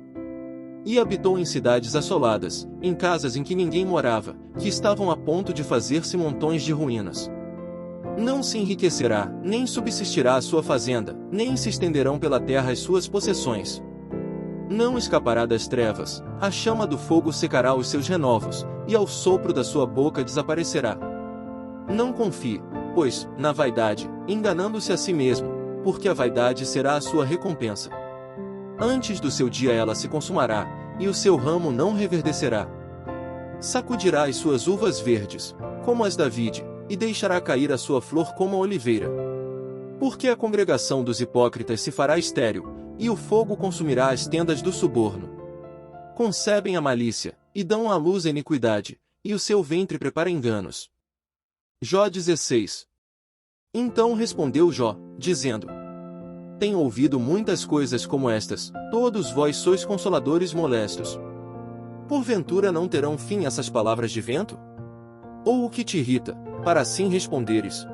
E habitou em cidades assoladas, em casas em que ninguém morava, que estavam a ponto de fazer-se montões de ruínas. Não se enriquecerá, nem subsistirá a sua fazenda, nem se estenderão pela terra as suas possessões. Não escapará das trevas, a chama do fogo secará os seus renovos, e ao sopro da sua boca desaparecerá. Não confie, pois, na vaidade, enganando-se a si mesmo, porque a vaidade será a sua recompensa. Antes do seu dia ela se consumará, e o seu ramo não reverdecerá. Sacudirá as suas uvas verdes, como as da vide, e deixará cair a sua flor como a oliveira. Porque a congregação dos hipócritas se fará estéril, e o fogo consumirá as tendas do suborno. Concebem a malícia, e dão à luz a iniquidade, e o seu ventre prepara enganos. Jó 16. Então respondeu Jó, dizendo: Tenho ouvido muitas coisas como estas, todos vós sois consoladores molestos. Porventura não terão fim essas palavras de vento? Ou o que te irrita, para assim responderes?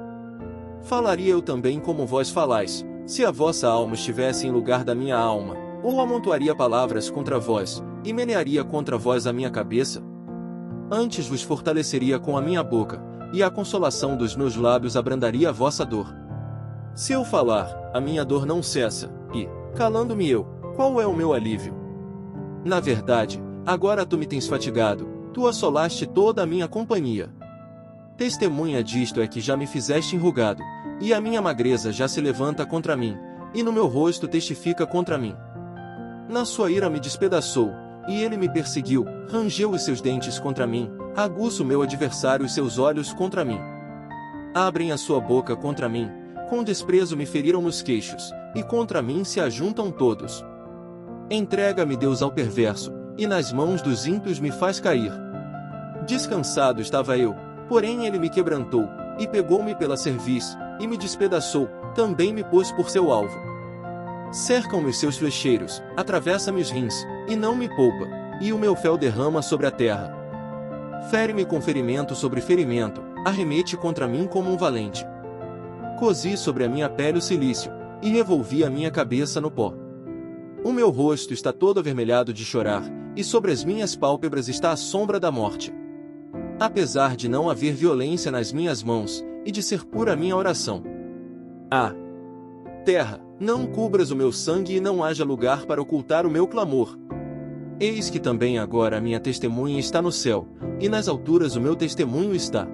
Falaria eu também como vós falais, se a vossa alma estivesse em lugar da minha alma, ou amontoaria palavras contra vós, e menearia contra vós a minha cabeça? Antes vos fortaleceria com a minha boca, e a consolação dos meus lábios abrandaria a vossa dor. Se eu falar, a minha dor não cessa, e, calando-me eu, qual é o meu alívio? Na verdade, agora tu me tens fatigado, tu assolaste toda a minha companhia. Testemunha disto é que já me fizeste enrugado, e a minha magreza já se levanta contra mim, e no meu rosto testifica contra mim. Na sua ira me despedaçou, e ele me perseguiu, rangeu os seus dentes contra mim, aguça o meu adversário os seus olhos contra mim. Abrem a sua boca contra mim, com desprezo me feriram nos queixos, e contra mim se ajuntam todos. Entrega-me Deus ao perverso, e nas mãos dos ímpios me faz cair. Descansado estava eu, porém ele me quebrantou, e pegou-me pela cerviz, e me despedaçou, também me pôs por seu alvo. Cercam-me os seus flecheiros, atravessa-me os rins, e não me poupa, e o meu fel derrama sobre a terra. Fere-me com ferimento sobre ferimento, arremete contra mim como um valente. Cozi sobre a minha pele o cilício, e revolvi a minha cabeça no pó. O meu rosto está todo avermelhado de chorar, e sobre as minhas pálpebras está a sombra da morte. Apesar de não haver violência nas minhas mãos, e de ser pura a minha oração. Terra, não cubras o meu sangue e não haja lugar para ocultar o meu clamor. Eis que também agora a minha testemunha está no céu, e nas alturas o meu testemunho está.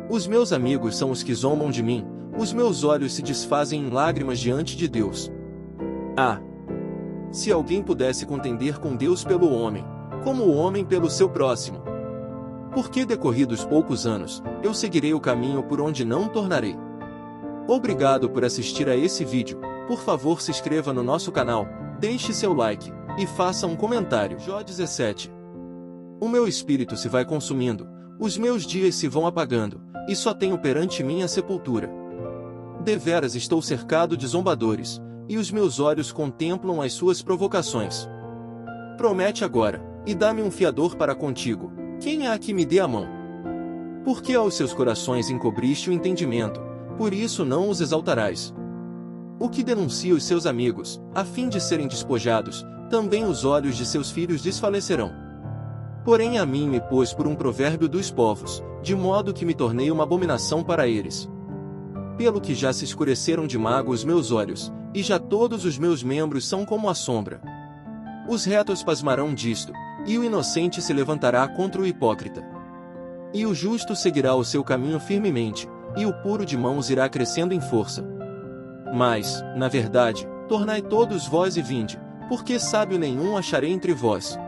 Os meus amigos são os que zombam de mim, os meus olhos se desfazem em lágrimas diante de Deus. Ah! Se alguém pudesse contender com Deus pelo homem, como o homem pelo seu próximo. Porque decorridos poucos anos, eu seguirei o caminho por onde não tornarei. Obrigado por assistir a esse vídeo, por favor se inscreva no nosso canal, deixe seu like, e faça um comentário. Jó 17. O meu espírito se vai consumindo, os meus dias se vão apagando, e só tenho perante mim a sepultura. Deveras estou cercado de zombadores, e os meus olhos contemplam as suas provocações. Promete agora, e dá-me um fiador para contigo, quem há que me dê a mão? Porque aos seus corações encobriste o entendimento, por isso não os exaltarás. O que denuncia os seus amigos, a fim de serem despojados, também os olhos de seus filhos desfalecerão. Porém a mim me pôs por um provérbio dos povos, de modo que me tornei uma abominação para eles. Pelo que já se escureceram de mágoa os meus olhos, e já todos os meus membros são como a sombra. Os retos pasmarão disto, e o inocente se levantará contra o hipócrita. E o justo seguirá o seu caminho firmemente, e o puro de mãos irá crescendo em força. Mas, na verdade, tornai todos vós e vinde, porque sábio nenhum acharei entre vós.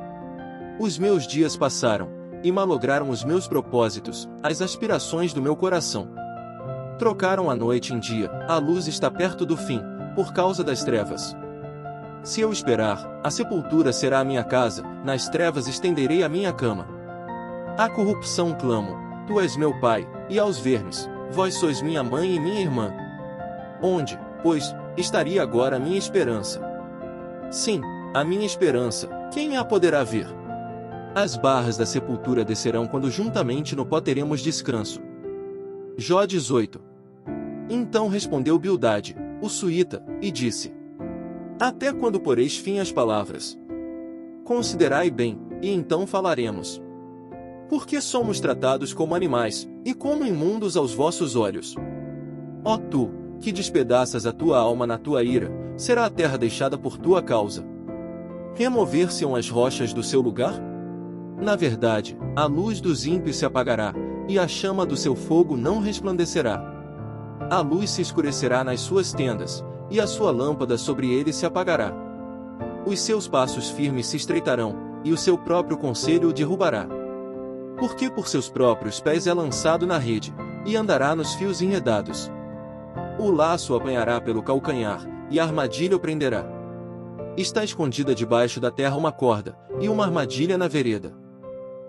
Os meus dias passaram, e malograram os meus propósitos, as aspirações do meu coração. Trocaram a noite em dia, a luz está perto do fim, por causa das trevas. Se eu esperar, a sepultura será a minha casa, nas trevas estenderei a minha cama. À corrupção clamo, tu és meu pai, e aos vermes, vós sois minha mãe e minha irmã. Onde, pois, estaria agora a minha esperança? Sim, a minha esperança, quem a poderá ver? As barras da sepultura descerão quando juntamente no pó teremos descanso. Jó 18. Então respondeu Bildade, o suíta, e disse: Até quando poreis fim às palavras? Considerai bem, e então falaremos. Porque somos tratados como animais, e como imundos aos vossos olhos? Ó tu, que despedaças a tua alma na tua ira, será a terra deixada por tua causa. Remover-se-ão as rochas do seu lugar? Na verdade, a luz dos ímpios se apagará, e a chama do seu fogo não resplandecerá. A luz se escurecerá nas suas tendas, e a sua lâmpada sobre ele se apagará. Os seus passos firmes se estreitarão, e o seu próprio conselho o derrubará. Porque por seus próprios pés é lançado na rede, e andará nos fios enredados. O laço o apanhará pelo calcanhar, e a armadilha o prenderá. Está escondida debaixo da terra uma corda, e uma armadilha na vereda.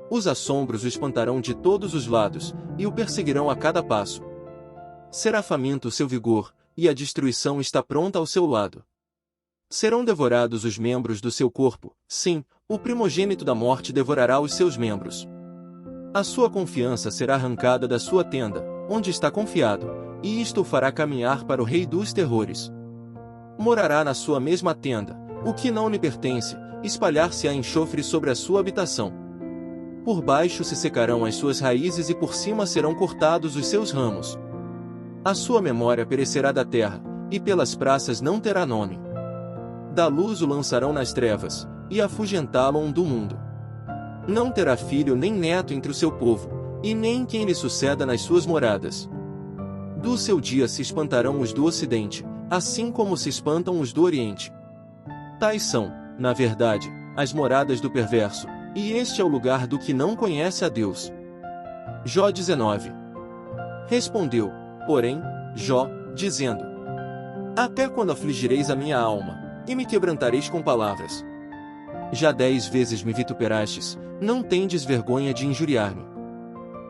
Os assombros o espantarão de todos os lados, e o perseguirão a cada passo. Será faminto o seu vigor, e a destruição está pronta ao seu lado. Serão devorados os membros do seu corpo, sim, o primogênito da morte devorará os seus membros. A sua confiança será arrancada da sua tenda, onde está confiado, e isto o fará caminhar para o rei dos terrores. Morará na sua mesma tenda, o que não lhe pertence, espalhar-se-á enxofre sobre a sua habitação. Por baixo se secarão as suas raízes e por cima serão cortados os seus ramos. A sua memória perecerá da terra, e pelas praças não terá nome. Da luz o lançarão nas trevas, e afugentá-lo do mundo. Não terá filho nem neto entre o seu povo, e nem quem lhe suceda nas suas moradas. Do seu dia se espantarão os do ocidente, assim como se espantam os do oriente. Tais são, na verdade, as moradas do perverso, e este é o lugar do que não conhece a Deus. Jó 19. Respondeu, porém, Jó, dizendo: Até quando afligireis a minha alma, e me quebrantareis com palavras? Já 10 vezes me vituperastes, não tendes vergonha de injuriar-me.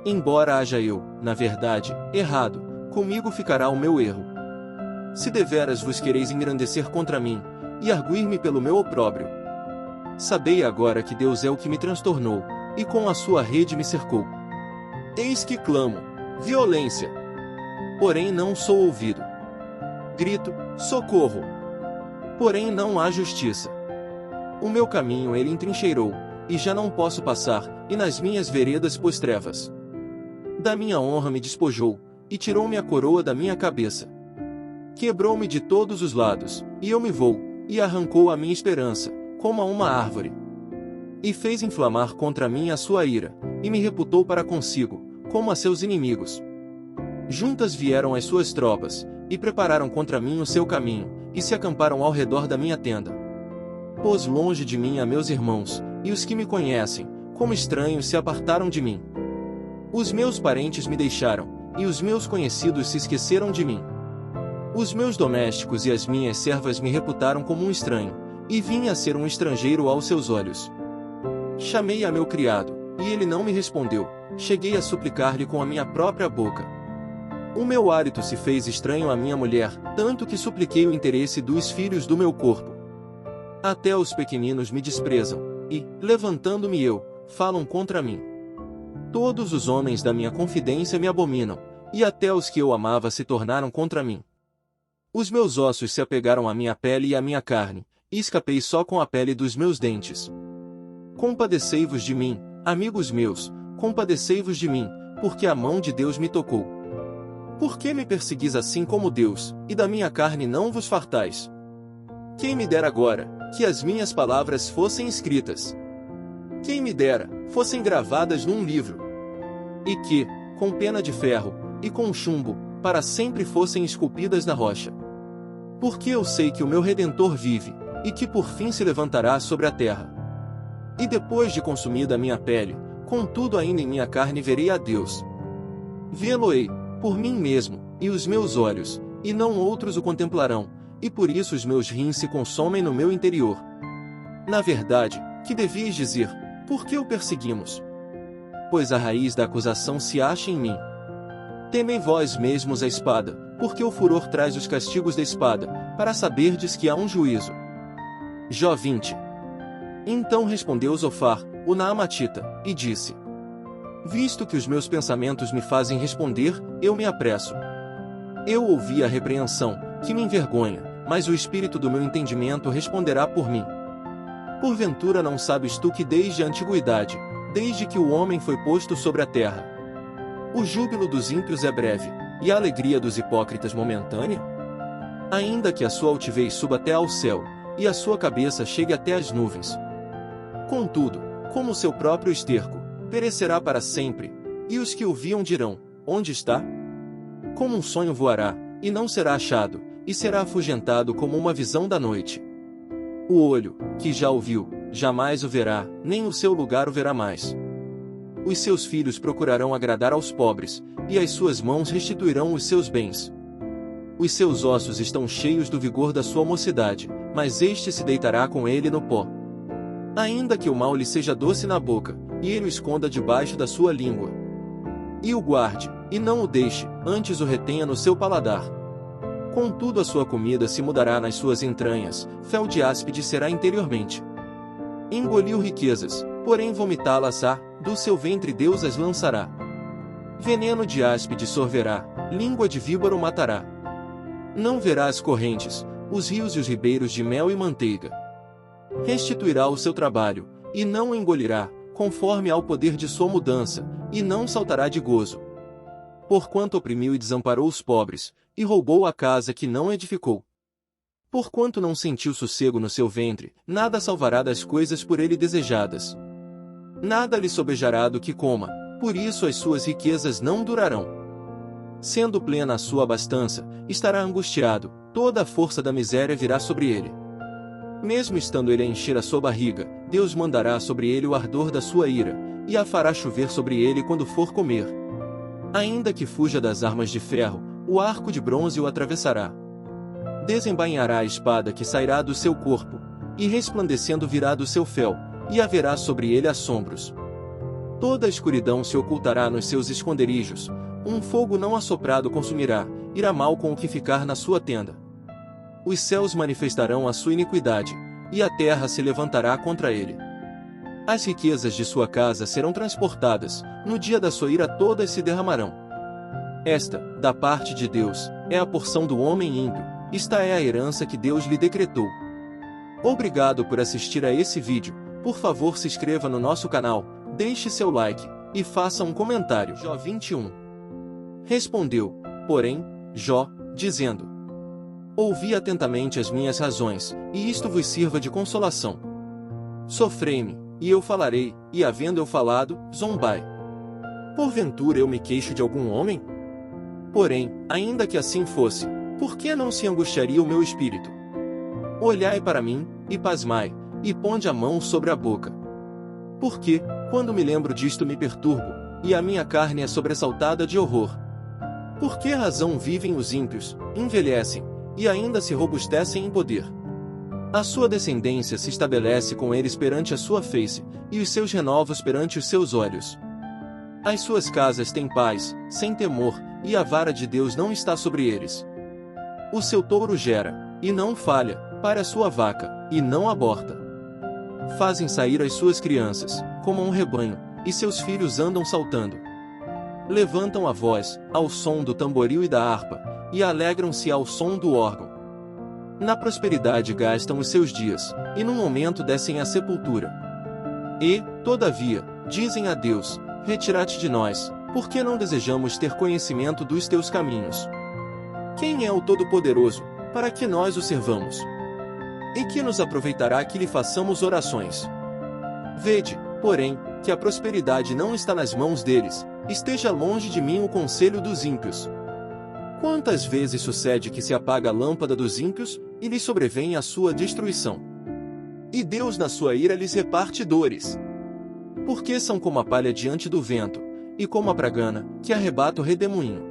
Embora haja eu, na verdade, errado, comigo ficará o meu erro. Se deveras vos quereis engrandecer contra mim, e arguir-me pelo meu opróbrio, sabei agora que Deus é o que me transtornou, e com a sua rede me cercou. Eis que clamo, violência! Porém não sou ouvido. Grito, socorro! Porém não há justiça. O meu caminho ele entrincheirou, e já não posso passar, e nas minhas veredas pôs trevas. Da minha honra me despojou, e tirou-me a coroa da minha cabeça. Quebrou-me de todos os lados, e eu me vou, e arrancou a minha esperança, como a uma árvore. E fez inflamar contra mim a sua ira, e me reputou para consigo, como a seus inimigos. Juntas vieram as suas tropas, e prepararam contra mim o seu caminho, e se acamparam ao redor da minha tenda. Pôs longe de mim a meus irmãos, e os que me conhecem, como estranhos se apartaram de mim. Os meus parentes me deixaram, e os meus conhecidos se esqueceram de mim. Os meus domésticos e as minhas servas me reputaram como um estranho, e vim a ser um estrangeiro aos seus olhos. Chamei a meu criado, e ele não me respondeu, cheguei a suplicar-lhe com a minha própria boca. O meu hálito se fez estranho à minha mulher, tanto que supliquei o interesse dos filhos do meu corpo. Até os pequeninos me desprezam, e, levantando-me eu, falam contra mim. Todos os homens da minha confidência me abominam, e até os que eu amava se tornaram contra mim. Os meus ossos se apegaram à minha pele e à minha carne, e escapei só com a pele dos meus dentes. Compadecei-vos de mim, amigos meus, compadecei-vos de mim, porque a mão de Deus me tocou. Por que me perseguis assim como Deus, e da minha carne não vos fartais? Quem me dera agora, que as minhas palavras fossem escritas. Quem me dera, fossem gravadas num livro. E que, com pena de ferro, e com chumbo, para sempre fossem esculpidas na rocha. Porque eu sei que o meu Redentor vive, e que por fim se levantará sobre a terra. E depois de consumida a minha pele, contudo ainda em minha carne verei a Deus. Vê-lo-ei, por mim mesmo, e os meus olhos, e não outros o contemplarão, e por isso os meus rins se consomem no meu interior. Na verdade, que devias dizer, por que o perseguimos? Pois a raiz da acusação se acha em mim. Temei vós mesmos a espada, porque o furor traz os castigos da espada, para saberdes que há um juízo. Jó 20. Então respondeu Zofar, o Naamatita, e disse: Visto que os meus pensamentos me fazem responder, eu me apresso. Eu ouvi a repreensão, que me envergonha, mas o espírito do meu entendimento responderá por mim. Porventura não sabes tu que desde a antiguidade, desde que o homem foi posto sobre a terra, o júbilo dos ímpios é breve, e a alegria dos hipócritas momentânea? Ainda que a sua altivez suba até ao céu, e a sua cabeça chegue até as nuvens. Contudo, como o seu próprio esterco, perecerá para sempre, e os que o viam dirão, onde está? Como um sonho voará, e não será achado, e será afugentado como uma visão da noite. O olho, que já o viu, jamais o verá, nem o seu lugar o verá mais. Os seus filhos procurarão agradar aos pobres, e as suas mãos restituirão os seus bens. Os seus ossos estão cheios do vigor da sua mocidade, mas este se deitará com ele no pó. Ainda que o mal lhe seja doce na boca, e ele o esconda debaixo da sua língua. E o guarde, e não o deixe, antes o retenha no seu paladar. Contudo a sua comida se mudará nas suas entranhas, fel de áspide será interiormente. Engoliu riquezas, porém vomitá-las-á, do seu ventre Deus as lançará. Veneno de áspide sorverá, língua de víbora o matará. Não verá as correntes, os rios e os ribeiros de mel e manteiga. Restituirá o seu trabalho, e não o engolirá, conforme ao poder de sua mudança, e não saltará de gozo. Porquanto oprimiu e desamparou os pobres, e roubou a casa que não edificou. Porquanto não sentiu sossego no seu ventre, nada salvará das coisas por ele desejadas. Nada lhe sobejará do que coma, por isso as suas riquezas não durarão. Sendo plena a sua abastança, estará angustiado, toda a força da miséria virá sobre ele. Mesmo estando ele a encher a sua barriga, Deus mandará sobre ele o ardor da sua ira, e a fará chover sobre ele quando for comer. Ainda que fuja das armas de ferro, o arco de bronze o atravessará. Desembainhará a espada que sairá do seu corpo, e resplandecendo virá do seu fel, e haverá sobre ele assombros. Toda a escuridão se ocultará nos seus esconderijos, um fogo não assoprado consumirá, irá mal com o que ficar na sua tenda. Os céus manifestarão a sua iniquidade, e a terra se levantará contra ele. As riquezas de sua casa serão transportadas, no dia da sua ira todas se derramarão. Esta, da parte de Deus, é a porção do homem ímpio, esta é a herança que Deus lhe decretou. Obrigado por assistir a esse vídeo, por favor se inscreva no nosso canal, deixe seu like, e faça um comentário. Jó 21. Respondeu, porém, Jó, dizendo: Ouvi atentamente as minhas razões, e isto vos sirva de consolação. Sofrei-me, e eu falarei, e havendo eu falado, zombai. Porventura eu me queixo de algum homem? Porém, ainda que assim fosse, por que não se angustiaria o meu espírito? Olhai para mim, e pasmai, e ponde a mão sobre a boca. Porque, quando me lembro disto me perturbo, e a minha carne é sobressaltada de horror. Por que razão vivem os ímpios, envelhecem, e ainda se robustecem em poder? A sua descendência se estabelece com eles perante a sua face, e os seus renovos perante os seus olhos. As suas casas têm paz, sem temor, e a vara de Deus não está sobre eles. O seu touro gera, e não falha, para a sua vaca, e não aborta. Fazem sair as suas crianças, como um rebanho, e seus filhos andam saltando. Levantam a voz, ao som do tamboril e da harpa, e alegram-se ao som do órgão. Na prosperidade gastam os seus dias, e num momento descem à sepultura. E, todavia, dizem a Deus, retira-te de nós, porque não desejamos ter conhecimento dos teus caminhos. Quem é o Todo-Poderoso, para que nós o servamos? E que nos aproveitará que lhe façamos orações? Vede, porém, que a prosperidade não está nas mãos deles, esteja longe de mim o conselho dos ímpios. Quantas vezes sucede que se apaga a lâmpada dos ímpios, e lhes sobrevém a sua destruição? E Deus na sua ira lhes reparte dores. Porque são como a palha diante do vento, e como a pragana, que arrebata o redemoinho.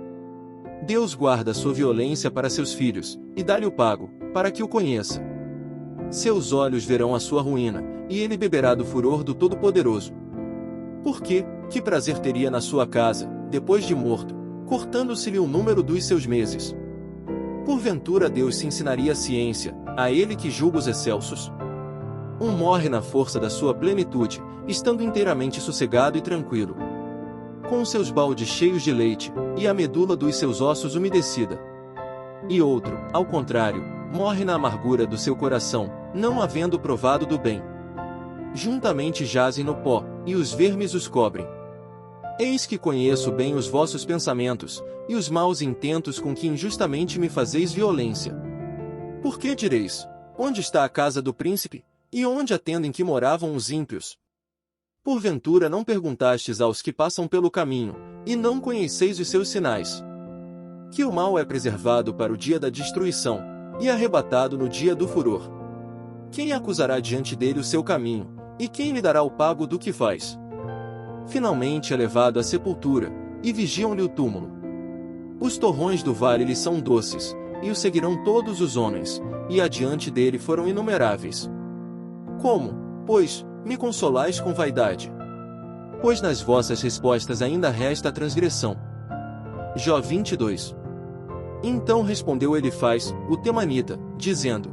Deus guarda sua violência para seus filhos, e dá-lhe o pago, para que o conheça. Seus olhos verão a sua ruína, e ele beberá do furor do Todo-Poderoso. Porque, que prazer teria na sua casa, depois de morto, cortando-se-lhe o número dos seus meses? Porventura Deus se ensinaria a ciência, a ele que julga os excelsos? Um morre na força da sua plenitude, estando inteiramente sossegado e tranquilo, com seus baldes cheios de leite, e a medula dos seus ossos umedecida. E outro, ao contrário, morre na amargura do seu coração, não havendo provado do bem. Juntamente jazem no pó, e os vermes os cobrem. Eis que conheço bem os vossos pensamentos, e os maus intentos com que injustamente me fazeis violência. Por que direis, onde está a casa do príncipe, e onde a tenda em que moravam os ímpios? Porventura não perguntastes aos que passam pelo caminho, e não conheceis os seus sinais? Que o mal é preservado para o dia da destruição, e arrebatado no dia do furor. Quem acusará diante dele o seu caminho, e quem lhe dará o pago do que faz? Finalmente é levado à sepultura, e vigiam-lhe o túmulo. Os torrões do vale lhe são doces, e o seguirão todos os homens, e adiante dele foram inumeráveis. Como, pois, me consolais com vaidade? Pois nas vossas respostas ainda resta a transgressão. Jó 22. Então respondeu Elifaz, o temanita, dizendo: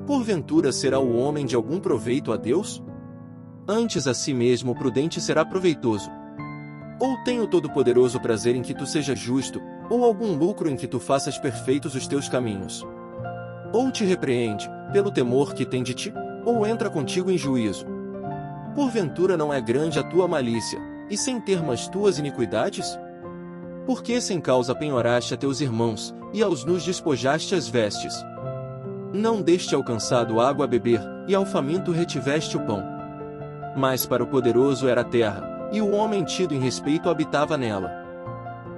Porventura será o homem de algum proveito a Deus? Antes a si mesmo o prudente será proveitoso. Ou tem o Todo-Poderoso prazer em que tu sejas justo, ou algum lucro em que tu faças perfeitos os teus caminhos? Ou te repreende, pelo temor que tem de ti, ou entra contigo em juízo? Porventura não é grande a tua malícia, e sem termo as tuas iniquidades? Por que sem causa penhoraste a teus irmãos, e aos nus despojaste as vestes? Não deste ao cansado água a beber, e ao faminto retiveste o pão. Mas para o poderoso era a terra, e o homem tido em respeito habitava nela.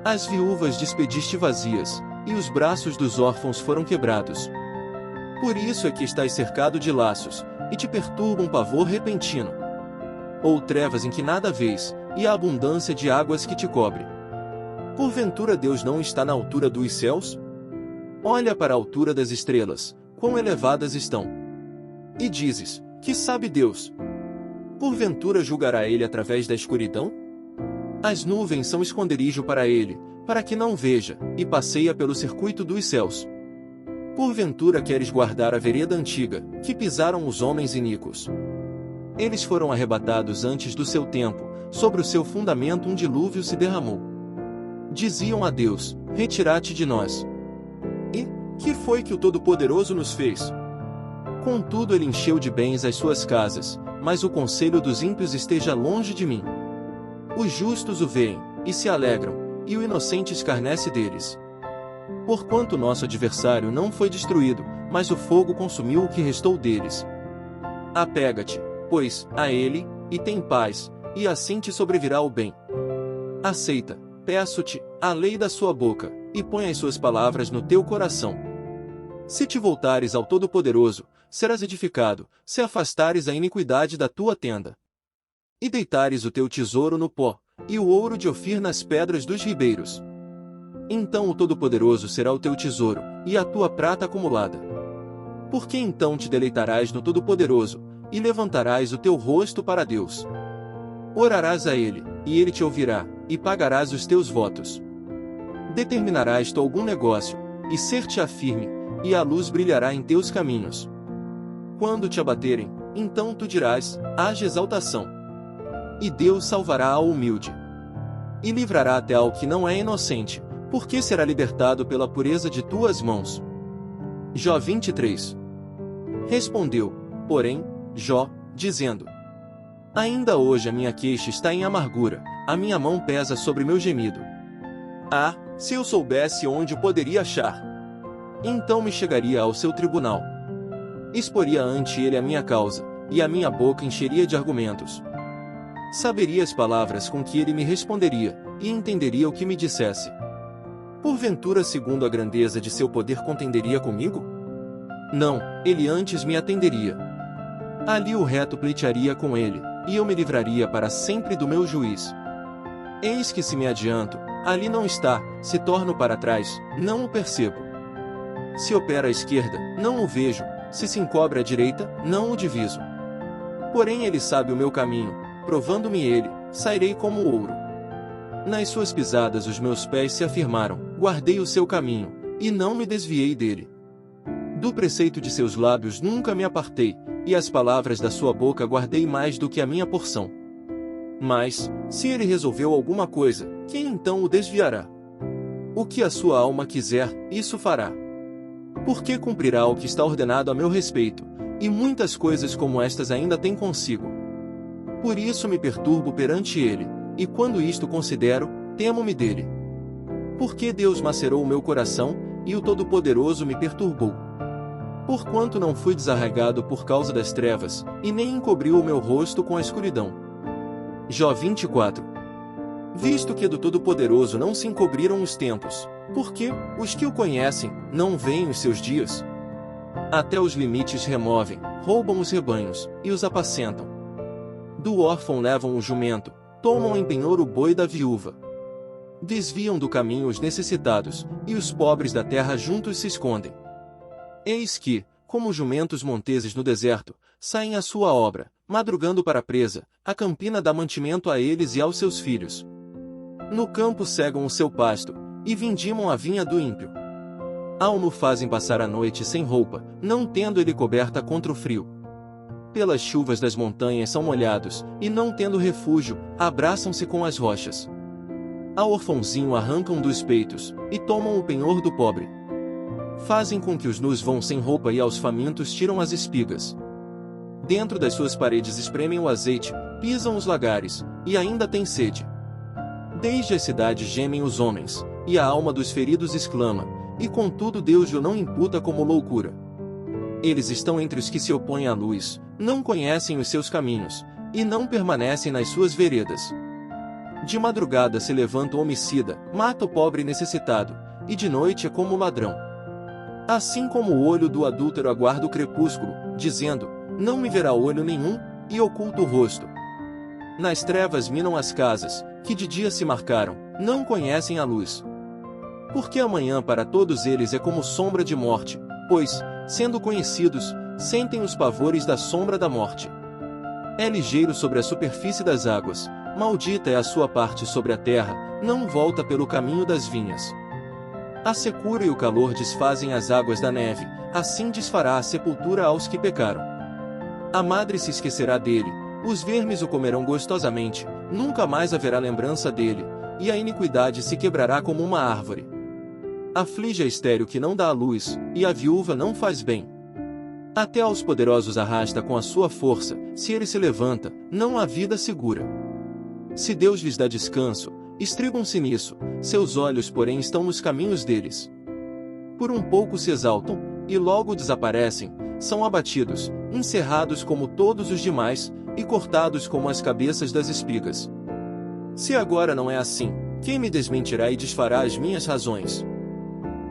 As viúvas despediste vazias, e os braços dos órfãos foram quebrados. Por isso é que estás cercado de laços, e te perturba um pavor repentino. Ou trevas em que nada vês, e a abundância de águas que te cobre. Porventura Deus não está na altura dos céus? Olha para a altura das estrelas, quão elevadas estão. E dizes, que sabe Deus? Porventura julgará ele através da escuridão? As nuvens são esconderijo para ele, para que não veja, e passeia pelo circuito dos céus. Porventura queres guardar a vereda antiga, que pisaram os homens iníquos? Eles foram arrebatados antes do seu tempo, sobre o seu fundamento um dilúvio se derramou. Diziam a Deus, retira-te de nós. E, que foi que o Todo-Poderoso nos fez? Contudo ele encheu de bens as suas casas, mas o conselho dos ímpios esteja longe de mim. Os justos o veem, e se alegram, e o inocente escarnece deles. Porquanto nosso adversário não foi destruído, mas o fogo consumiu o que restou deles. Apega-te, pois, a ele, e tem paz, e assim te sobrevirá o bem. Aceita, peço-te, a lei da sua boca, e põe as suas palavras no teu coração. Se te voltares ao Todo-Poderoso, serás edificado, se afastares a iniquidade da tua tenda. E deitares o teu tesouro no pó, e o ouro de Ofir nas pedras dos ribeiros. Então o Todo-Poderoso será o teu tesouro, e a tua prata acumulada. Porque então te deleitarás no Todo-Poderoso, e levantarás o teu rosto para Deus. Orarás a Ele, e Ele te ouvirá, e pagarás os teus votos. Determinarás tu algum negócio, e ser-te-á firme, e a luz brilhará em teus caminhos. Quando te abaterem, então tu dirás, haja exaltação. E Deus salvará ao humilde. E livrará até ao que não é inocente, porque será libertado pela pureza de tuas mãos. Jó 23. Respondeu, porém, Jó, dizendo: Ainda hoje a minha queixa está em amargura, a minha mão pesa sobre meu gemido. Ah, se eu soubesse onde o poderia achar! Então me chegaria ao seu tribunal. Exporia ante ele a minha causa, e a minha boca encheria de argumentos. Saberia as palavras com que ele me responderia, e entenderia o que me dissesse. Porventura, segundo a grandeza de seu poder, contenderia comigo? Não, ele antes me atenderia. Ali o reto pleitearia com ele, e eu me livraria para sempre do meu juiz. Eis que se me adianto, ali não está, se torno para trás, não o percebo. Se opera à esquerda, não o vejo, se encobre à direita, não o diviso. Porém ele sabe o meu caminho, provando-me ele, sairei como ouro. Nas suas pisadas os meus pés se afirmaram, guardei o seu caminho, e não me desviei dele. Do preceito de seus lábios nunca me apartei, e as palavras da sua boca guardei mais do que a minha porção. Mas, se ele resolveu alguma coisa, quem então o desviará? O que a sua alma quiser, isso fará. Porque cumprirá o que está ordenado a meu respeito, e muitas coisas como estas ainda tem consigo. Por isso me perturbo perante ele, e quando isto considero, temo-me dele. Porque Deus macerou o meu coração, e o Todo-Poderoso me perturbou. Porquanto não fui desarraigado por causa das trevas, e nem encobriu o meu rosto com a escuridão. Jó 24. Visto que do Todo-Poderoso não se encobriram os tempos, porque, os que o conhecem, não veem os seus dias. Até os limites removem, roubam os rebanhos, e os apacentam. Do órfão levam o jumento, tomam em penhor o boi da viúva. Desviam do caminho os necessitados, e os pobres da terra juntos se escondem. Eis que, como jumentos monteses no deserto, saem à sua obra, madrugando para a presa, a campina dá mantimento a eles e aos seus filhos. No campo cegam o seu pasto, e vindimam a vinha do ímpio. Ao-no fazem passar a noite sem roupa, não tendo ele coberta contra o frio. Pelas chuvas das montanhas são molhados, e não tendo refúgio, abraçam-se com as rochas. Ao orfãozinho arrancam dos peitos, e tomam o penhor do pobre. Fazem com que os nus vão sem roupa e aos famintos tiram as espigas. Dentro das suas paredes espremem o azeite, pisam os lagares, e ainda têm sede. Desde as cidades gemem os homens, e a alma dos feridos exclama, e contudo Deus o não imputa como loucura. Eles estão entre os que se opõem à luz, não conhecem os seus caminhos, e não permanecem nas suas veredas. De madrugada se levanta o homicida, mata o pobre necessitado, e de noite é como o ladrão. Assim como o olho do adúltero aguarda o crepúsculo, dizendo, não me verá olho nenhum, e oculta o rosto. Nas trevas minam as casas, que de dia se marcaram, não conhecem a luz. Porque amanhã para todos eles é como sombra de morte, pois, sendo conhecidos, sentem os pavores da sombra da morte. É ligeiro sobre a superfície das águas, maldita é a sua parte sobre a terra, não volta pelo caminho das vinhas. A secura e o calor desfazem as águas da neve, assim desfará a sepultura aos que pecaram. A madre se esquecerá dele, os vermes o comerão gostosamente, nunca mais haverá lembrança dele, e a iniquidade se quebrará como uma árvore. Aflige a estéril que não dá a luz, e a viúva não faz bem. Até aos poderosos arrasta com a sua força, se ele se levanta, não há vida segura. Se Deus lhes dá descanso, estribam-se nisso, seus olhos porém estão nos caminhos deles. Por um pouco se exaltam, e logo desaparecem, são abatidos, encerrados como todos os demais, e cortados como as cabeças das espigas. Se agora não é assim, quem me desmentirá e desfará as minhas razões?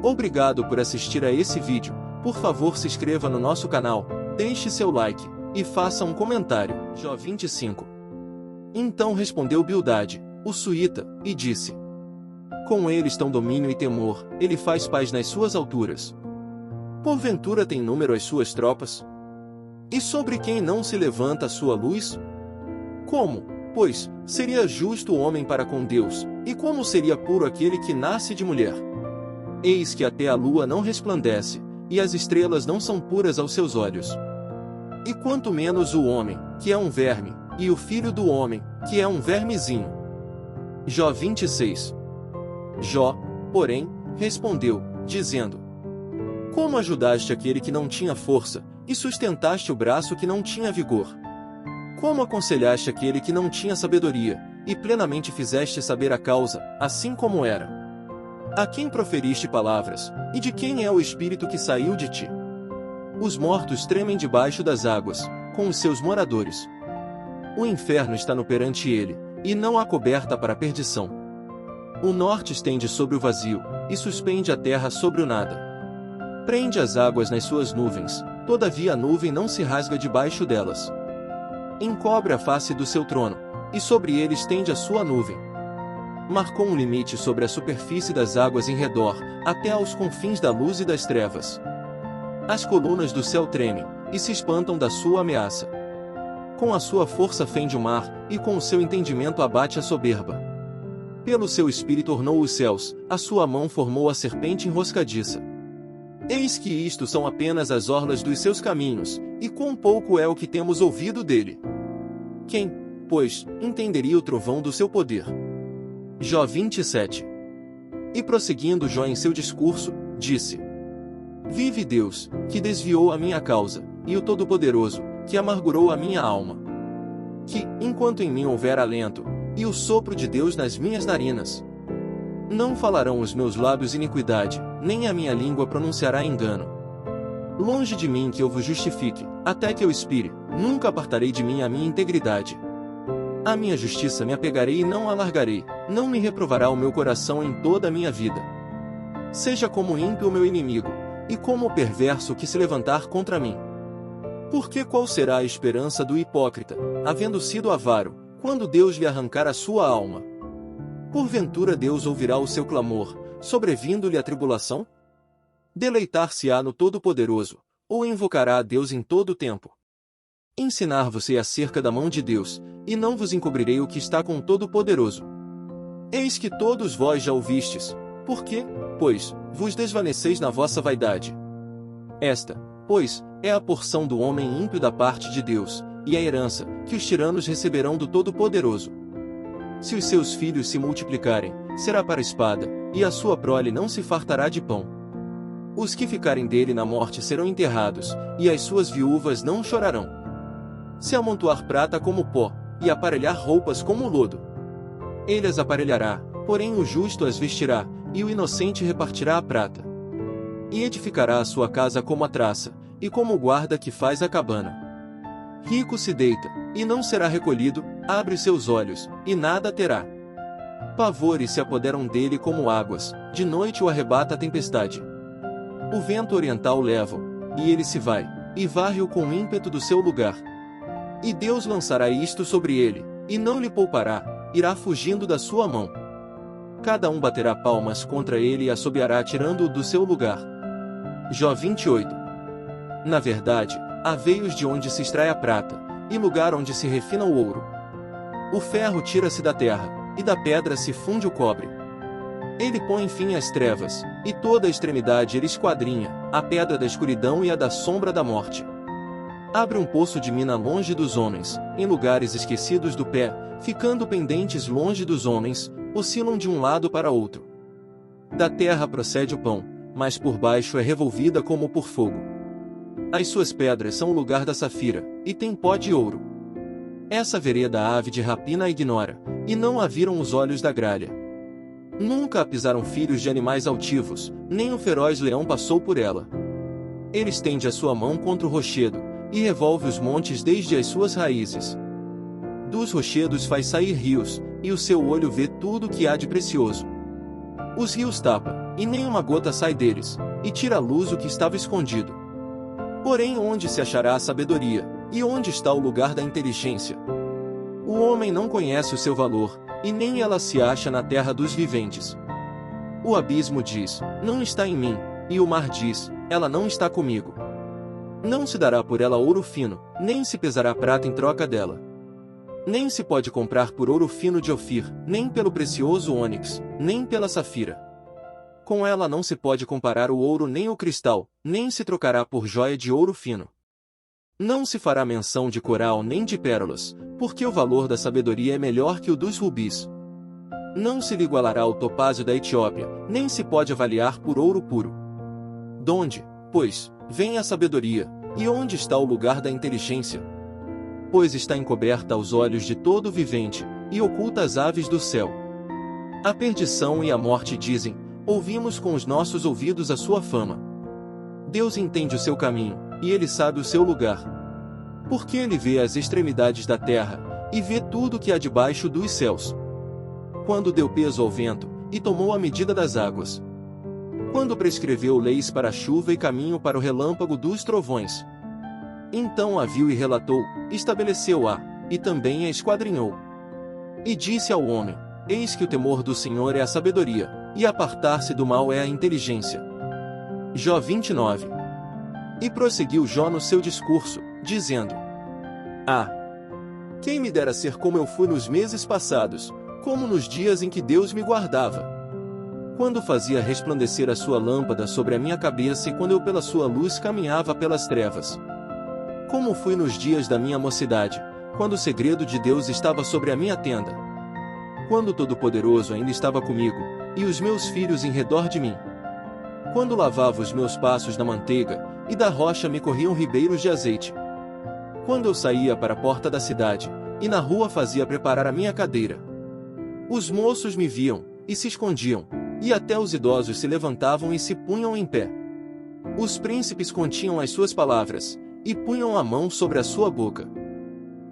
Obrigado por assistir a esse vídeo, por favor se inscreva no nosso canal, deixe seu like, e faça um comentário. Jó 25. Então respondeu Bildade, o suíta, e disse: com ele estão domínio e temor, ele faz paz nas suas alturas. Porventura tem número as suas tropas? E sobre quem não se levanta a sua luz? Como, pois, seria justo o homem para com Deus, e como seria puro aquele que nasce de mulher? Eis que até a lua não resplandece, e as estrelas não são puras aos seus olhos. E quanto menos o homem, que é um verme, e o filho do homem, que é um vermezinho. Jó 26. Jó, porém, respondeu, dizendo: como ajudaste aquele que não tinha força, e sustentaste o braço que não tinha vigor? Como aconselhaste aquele que não tinha sabedoria, e plenamente fizeste saber a causa, assim como era? A quem proferiste palavras, e de quem é o espírito que saiu de ti? Os mortos tremem debaixo das águas, com os seus moradores. O inferno está no perante ele, e não há coberta para a perdição. O norte estende sobre o vazio, e suspende a terra sobre o nada. Prende as águas nas suas nuvens, todavia a nuvem não se rasga debaixo delas. Encobre a face do seu trono, e sobre ele estende a sua nuvem. Marcou um limite sobre a superfície das águas em redor, até aos confins da luz e das trevas. As colunas do céu tremem, e se espantam da sua ameaça. Com a sua força fende o mar, e com o seu entendimento abate a soberba. Pelo seu espírito ornou os céus, a sua mão formou a serpente enroscadiça. Eis que isto são apenas as orlas dos seus caminhos, e quão pouco é o que temos ouvido dele. Quem, pois, entenderia o trovão do seu poder? Jó 27. E prosseguindo Jó em seu discurso, disse: vive Deus, que desviou a minha causa, e o Todo-Poderoso, que amargurou a minha alma. Que, enquanto em mim houver alento, e o sopro de Deus nas minhas narinas, não falarão os meus lábios iniquidade, nem a minha língua pronunciará engano. Longe de mim que eu vos justifique, até que eu expire, nunca apartarei de mim a minha integridade. A minha justiça me apegarei e não a largarei, não me reprovará o meu coração em toda a minha vida. Seja como ímpio o meu inimigo, e como o perverso que se levantar contra mim. Porque qual será a esperança do hipócrita, havendo sido avaro, quando Deus lhe arrancar a sua alma? Porventura Deus ouvirá o seu clamor, sobrevindo-lhe a tribulação? Deleitar-se-á no Todo-Poderoso, ou invocará a Deus em todo o tempo? Ensinar-vos-ei acerca da mão de Deus, e não vos encobrirei o que está com o Todo-Poderoso. Eis que todos vós já ouvistes, por quê, pois, vos desvaneceis na vossa vaidade? Esta, pois, é a porção do homem ímpio da parte de Deus, e a herança, que os tiranos receberão do Todo-Poderoso. Se os seus filhos se multiplicarem, será para a espada, e a sua prole não se fartará de pão. Os que ficarem dele na morte serão enterrados, e as suas viúvas não chorarão. Se amontoar prata como pó, e aparelhar roupas como lodo, ele as aparelhará, porém o justo as vestirá, e o inocente repartirá a prata. E edificará a sua casa como a traça, e como o guarda que faz a cabana. Rico se deita, e não será recolhido, abre seus olhos, e nada terá. Pavores se apoderam dele como águas, de noite o arrebata a tempestade. O vento oriental leva-o, e ele se vai, e varre-o com o ímpeto do seu lugar. E Deus lançará isto sobre ele, e não lhe poupará, irá fugindo da sua mão. Cada um baterá palmas contra ele e assobiará tirando-o do seu lugar. Jó 28. Na verdade, há veios de onde se extrai a prata, e lugar onde se refina o ouro. O ferro tira-se da terra, e da pedra se funde o cobre. Ele põe fim às trevas, e toda a extremidade ele esquadrinha, a pedra da escuridão e a da sombra da morte. Abre um poço de mina longe dos homens, em lugares esquecidos do pé, ficando pendentes longe dos homens, oscilam de um lado para outro. Da terra procede o pão, mas por baixo é revolvida como por fogo. As suas pedras são o lugar da safira, e tem pó de ouro. Essa vereda a ave de rapina a ignora, e não a viram os olhos da gralha. Nunca a pisaram filhos de animais altivos, nem o feroz leão passou por ela. Ele estende a sua mão contra o rochedo, e revolve os montes desde as suas raízes. Dos rochedos faz sair rios, e o seu olho vê tudo o que há de precioso. Os rios tapa, e nem uma gota sai deles, e tira à luz o que estava escondido. Porém, onde se achará a sabedoria, e onde está o lugar da inteligência? O homem não conhece o seu valor, e nem ela se acha na terra dos viventes. O abismo diz, não está em mim, e o mar diz, ela não está comigo. Não se dará por ela ouro fino, nem se pesará prata em troca dela. Nem se pode comprar por ouro fino de Ofir, nem pelo precioso ônix, nem pela safira. Com ela não se pode comparar o ouro nem o cristal, nem se trocará por joia de ouro fino. Não se fará menção de coral nem de pérolas, porque o valor da sabedoria é melhor que o dos rubis. Não se lhe igualará o topázio da Etiópia, nem se pode avaliar por ouro puro. Donde, pois, vem a sabedoria, e onde está o lugar da inteligência? Pois está encoberta aos olhos de todo vivente, e oculta às aves do céu. A perdição e a morte dizem, ouvimos com os nossos ouvidos a sua fama. Deus entende o seu caminho, e ele sabe o seu lugar. Porque ele vê as extremidades da terra, e vê tudo o que há debaixo dos céus. Quando deu peso ao vento, e tomou a medida das águas. Quando prescreveu leis para a chuva e caminho para o relâmpago dos trovões. Então a viu e relatou, estabeleceu-a, e também a esquadrinhou. E disse ao homem, eis que o temor do Senhor é a sabedoria, e apartar-se do mal é a inteligência. Jó 29. E prosseguiu Jó no seu discurso, dizendo: Ah! Quem me dera ser como eu fui nos meses passados, como nos dias em que Deus me guardava. Quando fazia resplandecer a sua lâmpada sobre a minha cabeça e quando eu pela sua luz caminhava pelas trevas. Como fui nos dias da minha mocidade, quando o segredo de Deus estava sobre a minha tenda. Quando o Todo-Poderoso ainda estava comigo, e os meus filhos em redor de mim. Quando lavava os meus passos na manteiga, e da rocha me corriam ribeiros de azeite. Quando eu saía para a porta da cidade, e na rua fazia preparar a minha cadeira. Os moços me viam, e se escondiam, e até os idosos se levantavam e se punham em pé. Os príncipes continham as suas palavras, e punham a mão sobre a sua boca.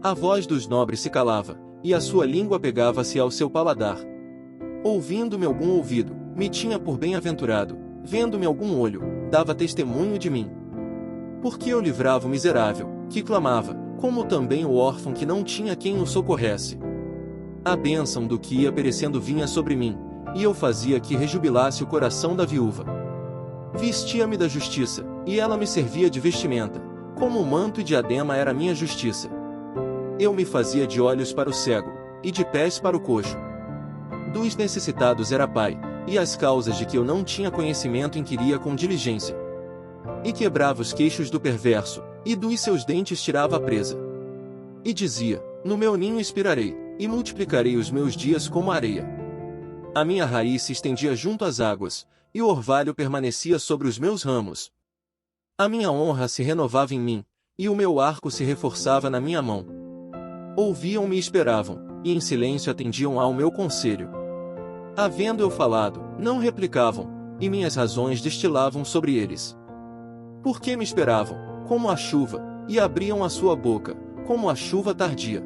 A voz dos nobres se calava, e a sua língua pegava-se ao seu paladar. Ouvindo-me algum ouvido, me tinha por bem-aventurado, vendo-me algum olho, dava testemunho de mim. Porque eu livrava o miserável, que clamava, como também o órfão que não tinha quem o socorresse. A bênção do que ia perecendo vinha sobre mim, e eu fazia que rejubilasse o coração da viúva. Vestia-me da justiça, e ela me servia de vestimenta, como o manto e diadema era minha justiça. Eu me fazia de olhos para o cego, e de pés para o coxo. Dos necessitados era pai, e as causas de que eu não tinha conhecimento inquiria com diligência. E quebrava os queixos do perverso, e dos seus dentes tirava a presa. E dizia, no meu ninho expirarei, e multiplicarei os meus dias como a areia. A minha raiz se estendia junto às águas, e o orvalho permanecia sobre os meus ramos. A minha honra se renovava em mim, e o meu arco se reforçava na minha mão. Ouviam-me e esperavam, e em silêncio atendiam ao meu conselho. Havendo eu falado, não replicavam, e minhas razões destilavam sobre eles. Porque me esperavam, como a chuva, e abriam a sua boca, como a chuva tardia.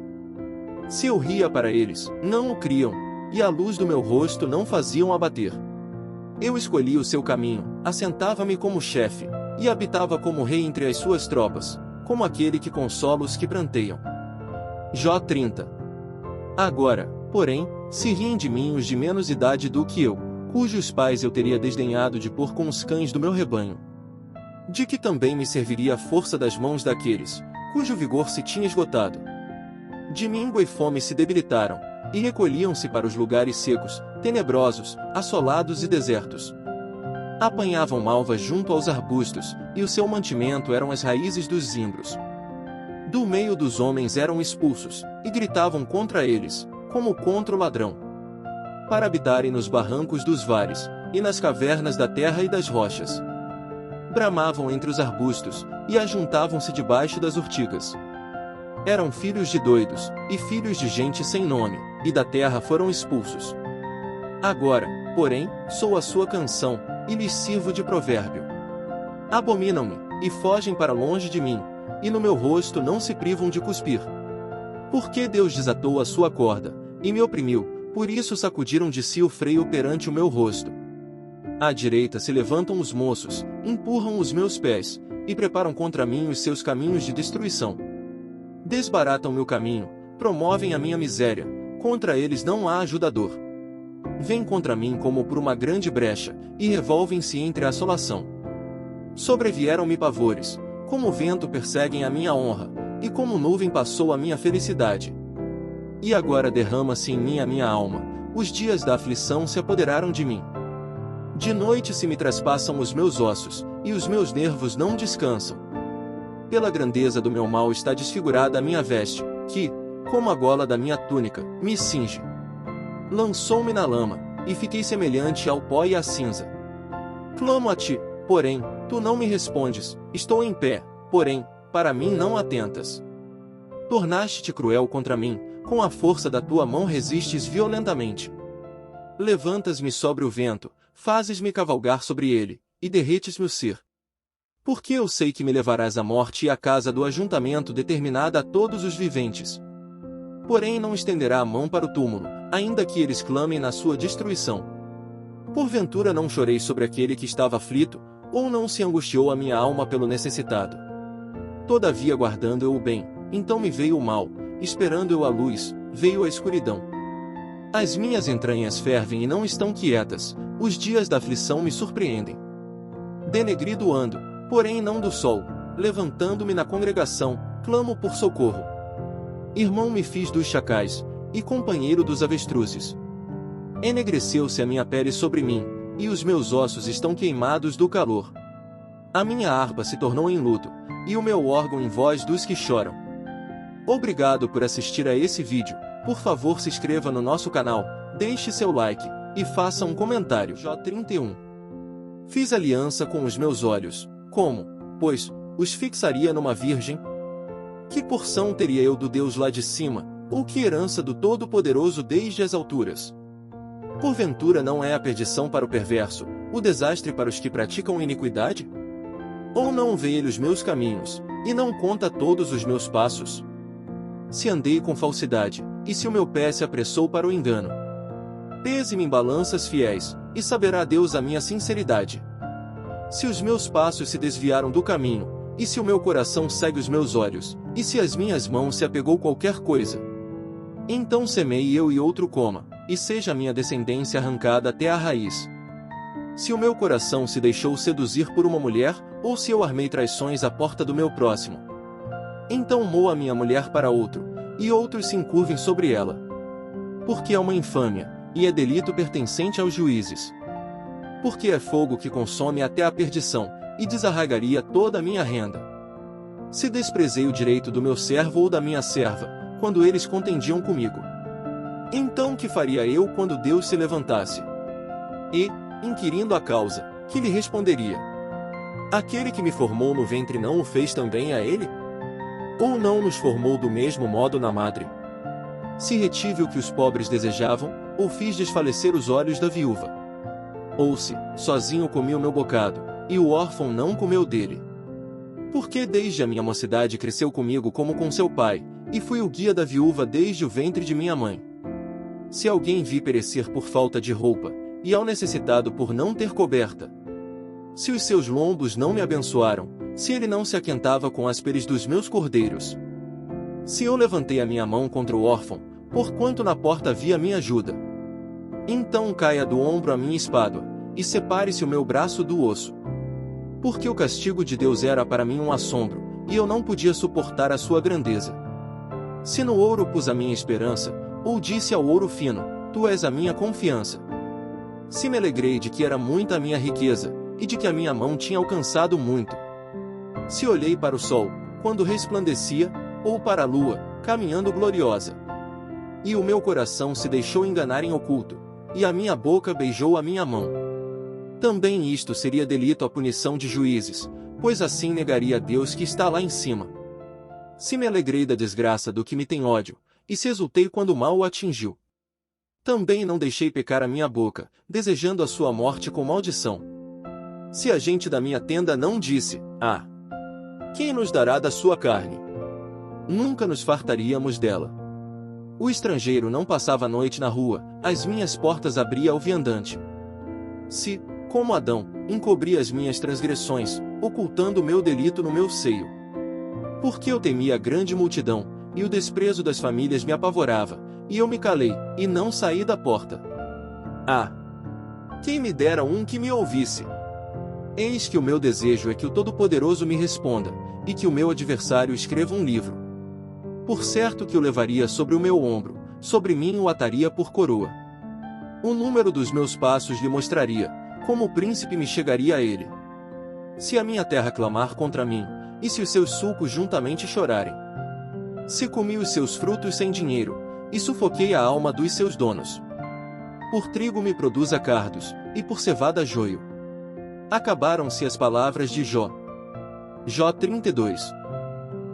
Se eu ria para eles, não o criam, e a luz do meu rosto não faziam abater. Eu escolhi o seu caminho, assentava-me como chefe, e habitava como rei entre as suas tropas, como aquele que consola os que pranteiam. Jó 30. Agora, porém, se riem de mim os de menos idade do que eu, cujos pais eu teria desdenhado de pôr com os cães do meu rebanho. De que também me serviria a força das mãos daqueles, cujo vigor se tinha esgotado. De míngua e fome se debilitaram, e recolhiam-se para os lugares secos, tenebrosos, assolados e desertos. Apanhavam malvas junto aos arbustos, e o seu mantimento eram as raízes dos zimbros. Do meio dos homens eram expulsos, e gritavam contra eles, como contra o ladrão. Para habitarem nos barrancos dos vales, e nas cavernas da terra e das rochas. Bramavam entre os arbustos, e ajuntavam-se debaixo das urtigas. Eram filhos de doidos, e filhos de gente sem nome, e da terra foram expulsos. Agora, porém, sou a sua canção, e lhes sirvo de provérbio. Abominam-me, e fogem para longe de mim, e no meu rosto não se privam de cuspir. Porque Deus desatou a sua corda, e me oprimiu, por isso sacudiram de si o freio perante o meu rosto. À direita se levantam os moços, empurram os meus pés, e preparam contra mim os seus caminhos de destruição. Desbaratam meu caminho, promovem a minha miséria, contra eles não há ajudador. Vêm contra mim como por uma grande brecha, e revolvem-se entre a assolação. Sobrevieram-me pavores, como o vento perseguem a minha honra, e como nuvem passou a minha felicidade. E agora derrama-se em mim a minha alma, os dias da aflição se apoderaram de mim. De noite se me traspassam os meus ossos, e os meus nervos não descansam. Pela grandeza do meu mal está desfigurada a minha veste, que, como a gola da minha túnica, me cinge. Lançou-me na lama, e fiquei semelhante ao pó e à cinza. Clamo a ti, porém, tu não me respondes, estou em pé, porém, para mim não atentas. Tornaste-te cruel contra mim, com a força da tua mão resistes violentamente. Levantas-me sobre o vento, fazes-me cavalgar sobre ele, e derretes-me o ser. Porque eu sei que me levarás à morte e à casa do ajuntamento determinada a todos os viventes. Porém não estenderá a mão para o túmulo, ainda que eles clamem na sua destruição. Porventura não chorei sobre aquele que estava aflito, ou não se angustiou a minha alma pelo necessitado. Todavia guardando eu o bem, então me veio o mal, esperando eu a luz, veio a escuridão. As minhas entranhas fervem e não estão quietas, os dias da aflição me surpreendem. Denegrido ando, porém não do sol, levantando-me na congregação, clamo por socorro. Irmão me fiz dos chacais, e companheiro dos avestruzes. Enegreceu-se a minha pele sobre mim, e os meus ossos estão queimados do calor. A minha harpa se tornou em luto, e o meu órgão em voz dos que choram. Obrigado por assistir a esse vídeo, por favor se inscreva no nosso canal, deixe seu like, e faça um comentário. J31. Fiz aliança com os meus olhos, como, pois, os fixaria numa virgem? Que porção teria eu do Deus lá de cima, ou que herança do Todo-Poderoso desde as alturas? Porventura não é a perdição para o perverso, o desastre para os que praticam iniquidade? Ou não vê ele os meus caminhos, e não conta todos os meus passos? Se andei com falsidade, e se o meu pé se apressou para o engano? Pese-me em balanças fiéis, e saberá Deus a minha sinceridade. Se os meus passos se desviaram do caminho, e se o meu coração segue os meus olhos, e se as minhas mãos se apegou qualquer coisa, então semeie eu e outro coma, e seja a minha descendência arrancada até a raiz. Se o meu coração se deixou seduzir por uma mulher, ou se eu armei traições à porta do meu próximo, então moa minha mulher para outro, e outros se encurvem sobre ela. Porque é uma infâmia, e é delito pertencente aos juízes. Porque é fogo que consome até a perdição, e desarraigaria toda a minha renda. Se desprezei o direito do meu servo ou da minha serva, quando eles contendiam comigo, então que faria eu quando Deus se levantasse? E, inquirindo a causa, que lhe responderia? Aquele que me formou no ventre não o fez também a ele? Ou não nos formou do mesmo modo na madre? Se retive o que os pobres desejavam, ou fiz desfalecer os olhos da viúva? Ou se, sozinho comi o meu bocado, e o órfão não comeu dele? Porque desde a minha mocidade cresceu comigo como com seu pai, e fui o guia da viúva desde o ventre de minha mãe. Se alguém vi perecer por falta de roupa, e ao necessitado por não ter coberta, se os seus lombos não me abençoaram, se ele não se aquentava com as peles dos meus cordeiros, se eu levantei a minha mão contra o órfão, porquanto na porta vi a minha ajuda, então caia do ombro a minha espádua, e separe-se o meu braço do osso. Porque o castigo de Deus era para mim um assombro, e eu não podia suportar a sua grandeza. Se no ouro pus a minha esperança, ou disse ao ouro fino, tu és a minha confiança. Se me alegrei de que era muita a minha riqueza, e de que a minha mão tinha alcançado muito. Se olhei para o sol, quando resplandecia, ou para a lua, caminhando gloriosa. E o meu coração se deixou enganar em oculto, e a minha boca beijou a minha mão. Também isto seria delito à punição de juízes, pois assim negaria a Deus que está lá em cima. Se me alegrei da desgraça do que me tem ódio, e se exultei quando o mal o atingiu. Também não deixei pecar a minha boca, desejando a sua morte com maldição. Se a gente da minha tenda não disse, ah, quem nos dará da sua carne? Nunca nos fartaríamos dela. O estrangeiro não passava a noite na rua, as minhas portas abria ao viandante. Se, como Adão, encobri as minhas transgressões, ocultando o meu delito no meu seio. Porque eu temia a grande multidão, e o desprezo das famílias me apavorava, e eu me calei, e não saí da porta. Ah! Quem me dera um que me ouvisse! Eis que o meu desejo é que o Todo-Poderoso me responda, e que o meu adversário escreva um livro. Por certo que o levaria sobre o meu ombro, sobre mim o ataria por coroa. O número dos meus passos lhe mostraria, como o príncipe me chegaria a ele. Se a minha terra clamar contra mim, e se os seus sulcos juntamente chorarem. Se comi os seus frutos sem dinheiro, e sufoquei a alma dos seus donos. Por trigo me produza cardos, e por cevada joio. Acabaram-se as palavras de Jó. Jó 32.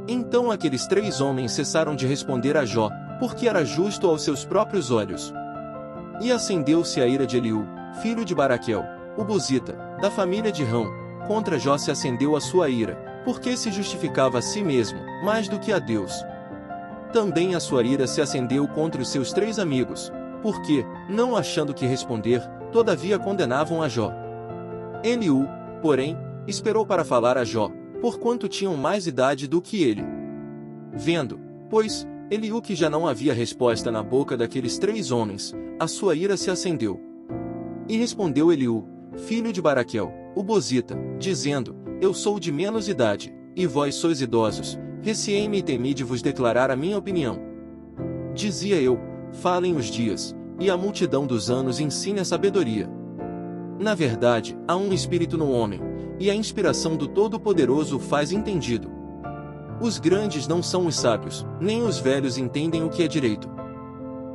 Então aqueles 3 homens cessaram de responder a Jó, porque era justo aos seus próprios olhos. E acendeu-se a ira de Eliú, filho de Baraquel, o Buzita, da família de Rão. Contra Jó se acendeu a sua ira, porque se justificava a si mesmo, mais do que a Deus. Também a sua ira se acendeu contra os seus 3 amigos, porque, não achando que responder, todavia condenavam a Jó. Eliú, porém, esperou para falar a Jó, porquanto tinham mais idade do que ele. Vendo, pois, Eliú que já não havia resposta na boca daqueles 3 homens, a sua ira se acendeu. E respondeu Eliú, filho de Baraquel, o Bozita, dizendo, eu sou de menos idade, e vós sois idosos, receei-me e temi de vos declarar a minha opinião. Dizia eu, falem os dias, e a multidão dos anos ensine a sabedoria. Na verdade, há um espírito no homem, e a inspiração do Todo-Poderoso o faz entendido. Os grandes não são os sábios, nem os velhos entendem o que é direito.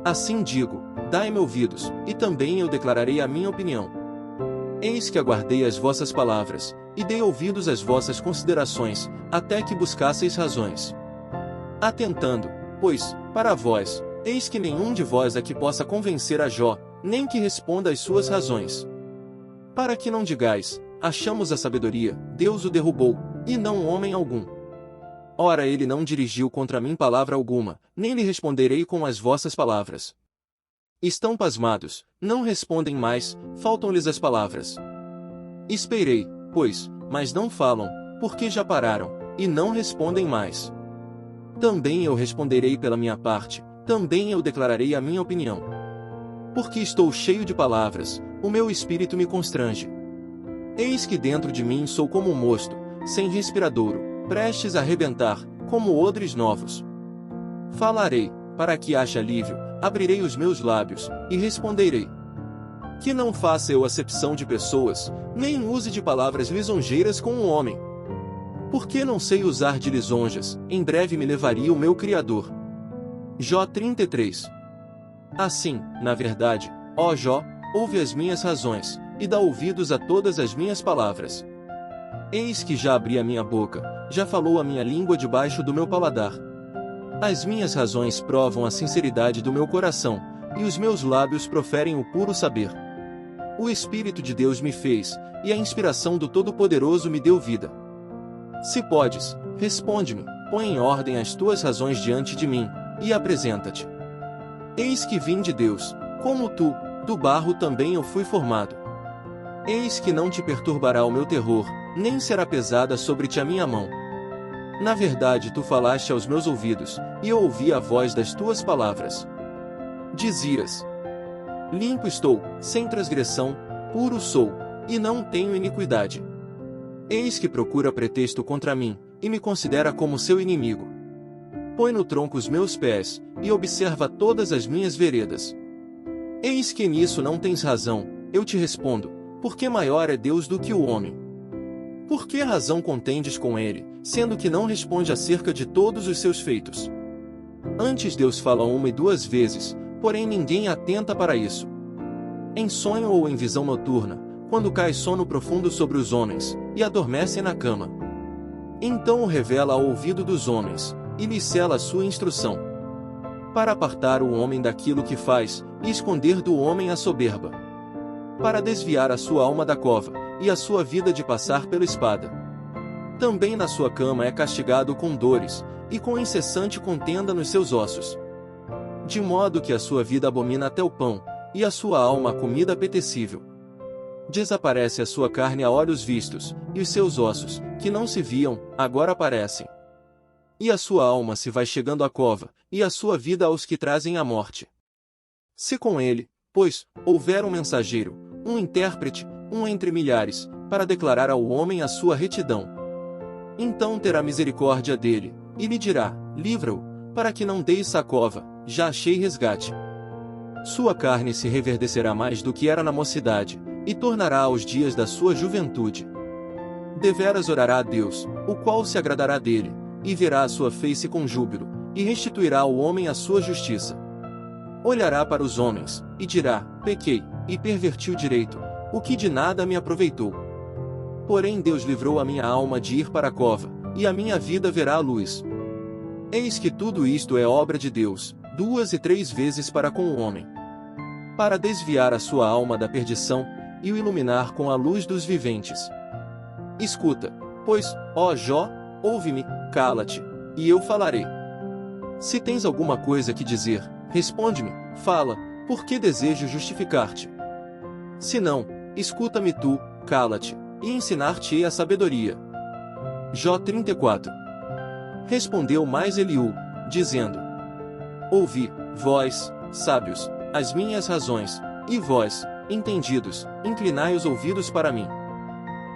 Assim digo, dai-me ouvidos, e também eu declararei a minha opinião. Eis que aguardei as vossas palavras, e dei ouvidos às vossas considerações, até que buscasseis razões. Atentando, pois, para vós, eis que nenhum de vós aqui possa convencer a Jó, nem que responda às suas razões. Para que não digais, achamos a sabedoria, Deus o derrubou, e não homem algum. Ora ele não dirigiu contra mim palavra alguma, nem lhe responderei com as vossas palavras. Estão pasmados, não respondem mais, faltam-lhes as palavras. Esperei, pois, mas não falam, porque já pararam, e não respondem mais. Também eu responderei pela minha parte, também eu declararei a minha opinião. Porque estou cheio de palavras, o meu espírito me constrange. Eis que dentro de mim sou como um mosto, sem respiradouro, prestes a arrebentar, como odres novos. Falarei, para que ache alívio, abrirei os meus lábios, e responderei. Que não faça eu acepção de pessoas, nem use de palavras lisonjeiras com um homem. Porque não sei usar de lisonjas, em breve me levaria o meu Criador. Jó 33. Assim, na verdade, ó Jó, ouve as minhas razões, e dá ouvidos a todas as minhas palavras. Eis que já abri a minha boca, já falou a minha língua debaixo do meu paladar. As minhas razões provam a sinceridade do meu coração, e os meus lábios proferem o puro saber. O Espírito de Deus me fez, e a inspiração do Todo-Poderoso me deu vida. Se podes, responde-me, põe em ordem as tuas razões diante de mim, e apresenta-te. Eis que vim de Deus, como tu, do barro também eu fui formado. Eis que não te perturbará o meu terror, nem será pesada sobre ti a minha mão. Na verdade tu falaste aos meus ouvidos, e eu ouvi a voz das tuas palavras. Dizias: limpo estou, sem transgressão, puro sou, e não tenho iniquidade. Eis que procura pretexto contra mim, e me considera como seu inimigo. Põe no tronco os meus pés, e observa todas as minhas veredas. Eis que nisso não tens razão, eu te respondo, porque maior é Deus do que o homem. Por que razão contendes com ele, sendo que não responde acerca de todos os seus feitos? Antes Deus fala 1 e 2 vezes, porém ninguém atenta para isso. Em sonho ou em visão noturna, quando cai sono profundo sobre os homens, e adormecem na cama. Então o revela ao ouvido dos homens, e lhes cela a sua instrução. Para apartar o homem daquilo que faz, e esconder do homem a soberba, para desviar a sua alma da cova, e a sua vida de passar pela espada. Também na sua cama é castigado com dores, e com incessante contenda nos seus ossos. De modo que a sua vida abomina até o pão, e a sua alma a comida apetecível. Desaparece a sua carne a olhos vistos, e os seus ossos, que não se viam, agora aparecem. E a sua alma se vai chegando à cova, e a sua vida aos que trazem a morte. Se com ele, pois, houver um mensageiro, um intérprete, um entre milhares, para declarar ao homem a sua retidão, então terá misericórdia dele, e lhe dirá, livra-o, para que não deixe a cova, já achei resgate. Sua carne se reverdecerá mais do que era na mocidade, e tornará aos dias da sua juventude. Deveras orará a Deus, o qual se agradará dele, e verá a sua face com júbilo, e restituirá ao homem a sua justiça. Olhará para os homens, e dirá, pequei, e perverti o direito, o que de nada me aproveitou. Porém Deus livrou a minha alma de ir para a cova, e a minha vida verá a luz. Eis que tudo isto é obra de Deus, 2 e 3 vezes para com o homem, para desviar a sua alma da perdição, e o iluminar com a luz dos viventes. Escuta, pois, ó Jó, ouve-me, cala-te, e eu falarei. Se tens alguma coisa que dizer, responde-me, fala, porque desejo justificar-te. Se não, escuta-me tu, cala-te, e ensinar-te-ei a sabedoria. Jó 34. Respondeu mais Eliú, dizendo: Ouvi, vós, sábios, as minhas razões, e vós, entendidos, inclinai os ouvidos para mim.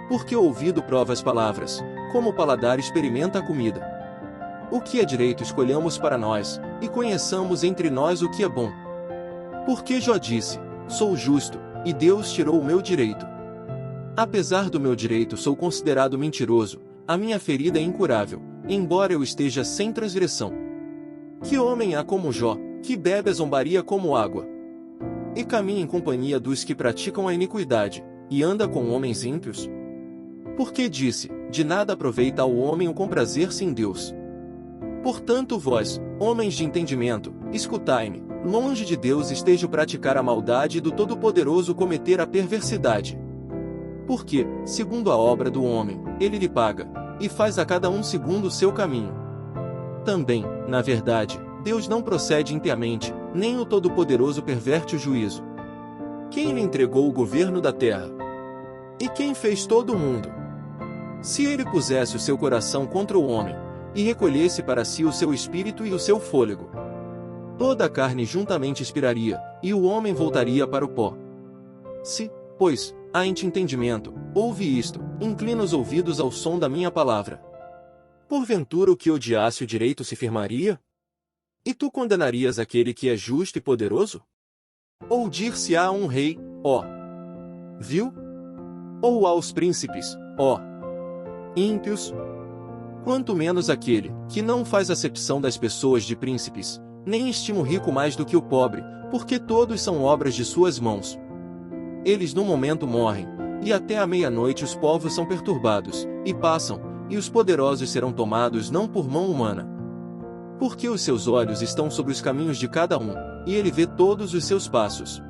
Porque o ouvido prova as palavras, como o paladar experimenta a comida. O que é direito escolhamos para nós, e conheçamos entre nós o que é bom. Porque Jó disse, sou justo, e Deus tirou o meu direito. Apesar do meu direito sou considerado mentiroso, a minha ferida é incurável, embora eu esteja sem transgressão. Que homem há como Jó, que bebe a zombaria como água, e caminha em companhia dos que praticam a iniquidade, e anda com homens ímpios? Porque disse, de nada aproveita ao homem o comprazer-se em Deus. Portanto vós, homens de entendimento, escutai-me, longe de Deus esteja o praticar a maldade e do Todo-Poderoso cometer a perversidade. Porque, segundo a obra do homem, ele lhe paga, e faz a cada um segundo o seu caminho. Também, na verdade, Deus não procede impiamente, nem o Todo-Poderoso perverte o juízo. Quem lhe entregou o governo da terra? E quem fez todo o mundo? Se ele pusesse o seu coração contra o homem, e recolhesse para si o seu espírito e o seu fôlego, toda a carne juntamente expiraria, e o homem voltaria para o pó. Se, pois, há em ti entendimento, ouve isto, inclina os ouvidos ao som da minha palavra. Porventura o que odiasse o direito se firmaria? E tu condenarias aquele que é justo e poderoso? Ou dir-se-á a um rei, ó, vil? Ou aos príncipes, ó, ímpios? Quanto menos aquele, que não faz acepção das pessoas de príncipes, nem estima o rico mais do que o pobre, porque todos são obras de suas mãos. Eles num momento morrem, e até à meia-noite os povos são perturbados, e passam, e os poderosos serão tomados não por mão humana. Porque os seus olhos estão sobre os caminhos de cada um, e ele vê todos os seus passos.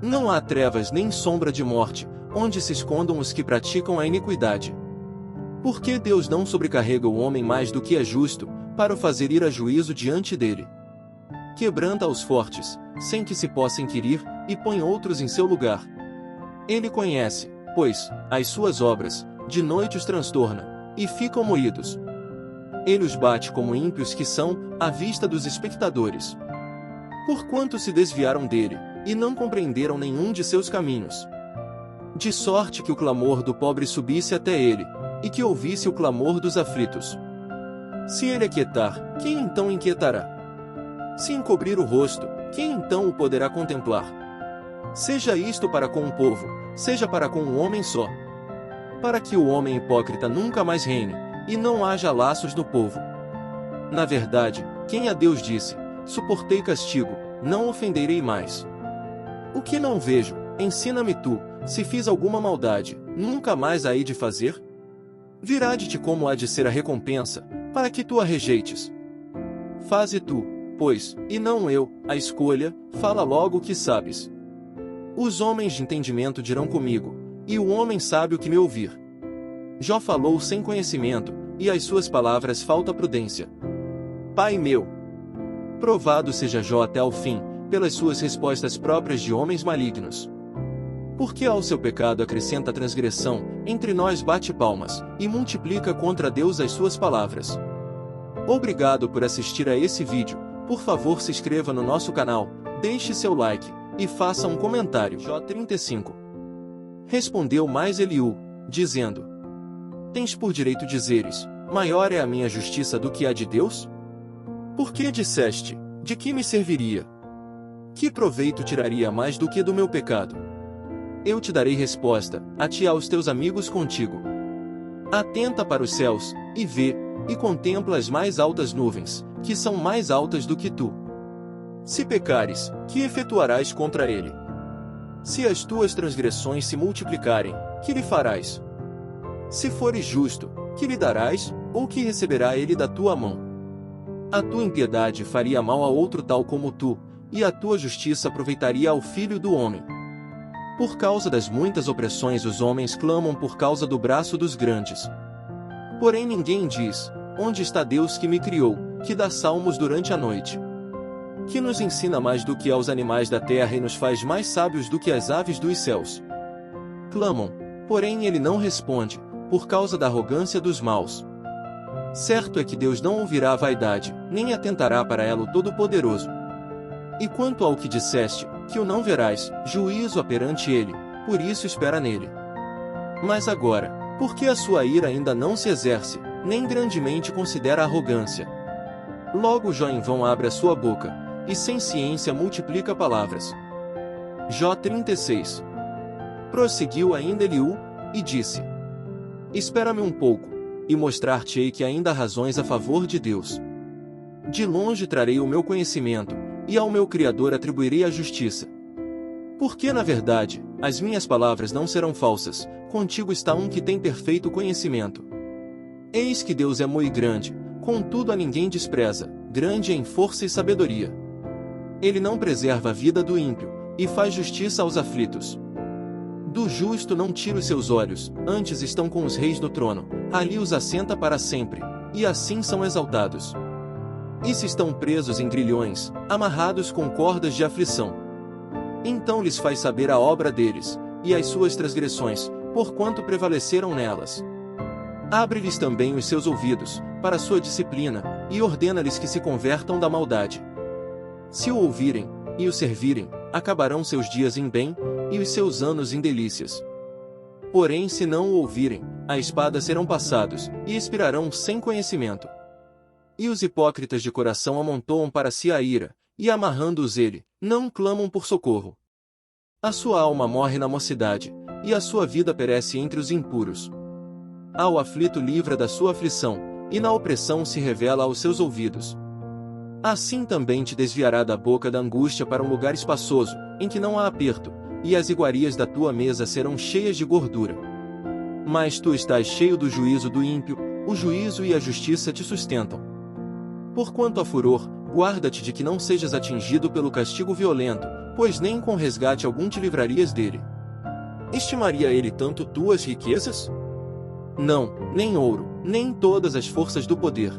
Não há trevas nem sombra de morte, onde se escondam os que praticam a iniquidade. Porque Deus não sobrecarrega o homem mais do que é justo, para o fazer ir a juízo diante dele. Quebranta os fortes, sem que se possa inquirir, e põe outros em seu lugar. Ele conhece, pois, as suas obras, de noite os transtorna, e ficam moídos. Ele os bate como ímpios que são, à vista dos espectadores. Porquanto se desviaram dele, e não compreenderam nenhum de seus caminhos. De sorte que o clamor do pobre subisse até ele, e que ouvisse o clamor dos aflitos. Se ele aquietar, quem então inquietará? Se encobrir o rosto, quem então o poderá contemplar? Seja isto para com um povo, seja para com um homem só. Para que o homem hipócrita nunca mais reine, e não haja laços no povo. Na verdade, quem a Deus disse, suportei castigo, não ofenderei mais. O que não vejo, ensina-me tu, se fiz alguma maldade, nunca mais a hei de fazer? Virá de ti como há de ser a recompensa, para que tu a rejeites. Faze tu, pois, e não eu, a escolha, fala logo o que sabes. Os homens de entendimento dirão comigo, e o homem sábio que me ouvir. Jó falou sem conhecimento, e às suas palavras falta prudência. Pai meu! Provado seja Jó até ao fim, pelas suas respostas próprias de homens malignos. Porque ao seu pecado acrescenta transgressão, entre nós bate palmas, e multiplica contra Deus as suas palavras. Obrigado por assistir a esse vídeo, por favor se inscreva no nosso canal, deixe seu like, e faça um comentário. Jó 35. Respondeu mais Eliú, dizendo: Tens por direito dizeres, maior é a minha justiça do que a de Deus? Por que disseste, de que me serviria? Que proveito tiraria mais do que do meu pecado? Eu te darei resposta, a ti e aos teus amigos contigo. Atenta para os céus, e vê, e contempla as mais altas nuvens, que são mais altas do que tu. Se pecares, que efetuarás contra ele? Se as tuas transgressões se multiplicarem, que lhe farás? Se fores justo, que lhe darás, ou que receberá ele da tua mão? A tua impiedade faria mal a outro tal como tu, e a tua justiça aproveitaria ao filho do homem. Por causa das muitas opressões os homens clamam por causa do braço dos grandes. Porém ninguém diz, onde está Deus que me criou, que dá salmos durante a noite? Que nos ensina mais do que aos animais da terra e nos faz mais sábios do que as aves dos céus. Clamam, porém ele não responde, por causa da arrogância dos maus. Certo é que Deus não ouvirá a vaidade, nem atentará para ela o Todo-Poderoso. E quanto ao que disseste, que o não verás, juízo há perante ele, por isso espera nele. Mas agora, porque a sua ira ainda não se exerce, nem grandemente considera a arrogância. Logo Jó em vão abre a sua boca, e sem ciência multiplica palavras. Jó 36. Prosseguiu ainda Eliú, e disse: Espera-me um pouco, e mostrar-te-ei que ainda há razões a favor de Deus. De longe trarei o meu conhecimento, e ao meu Criador atribuirei a justiça. Porque na verdade, as minhas palavras não serão falsas, contigo está um que tem perfeito conhecimento. Eis que Deus é muito grande, contudo a ninguém despreza, grande em força e sabedoria. Ele não preserva a vida do ímpio, e faz justiça aos aflitos. Do justo não tira os seus olhos, antes estão com os reis do trono, ali os assenta para sempre, e assim são exaltados. E se estão presos em grilhões, amarrados com cordas de aflição. Então lhes faz saber a obra deles, e as suas transgressões, porquanto prevaleceram nelas. Abre-lhes também os seus ouvidos, para sua disciplina, e ordena-lhes que se convertam da maldade. Se o ouvirem, e o servirem, acabarão seus dias em bem, e os seus anos em delícias. Porém se não o ouvirem, a espada serão passados, e expirarão sem conhecimento. E os hipócritas de coração amontoam para si a ira, e amarrando-os ele, não clamam por socorro. A sua alma morre na mocidade, e a sua vida perece entre os impuros. Ao aflito livra da sua aflição, e na opressão se revela aos seus ouvidos. Assim também te desviará da boca da angústia para um lugar espaçoso, em que não há aperto, e as iguarias da tua mesa serão cheias de gordura. Mas tu estás cheio do juízo do ímpio, o juízo e a justiça te sustentam. Porquanto há furor, guarda-te de que não sejas atingido pelo castigo violento, pois nem com resgate algum te livrarias dele. Estimaria ele tanto tuas riquezas? Não, nem ouro, nem todas as forças do poder.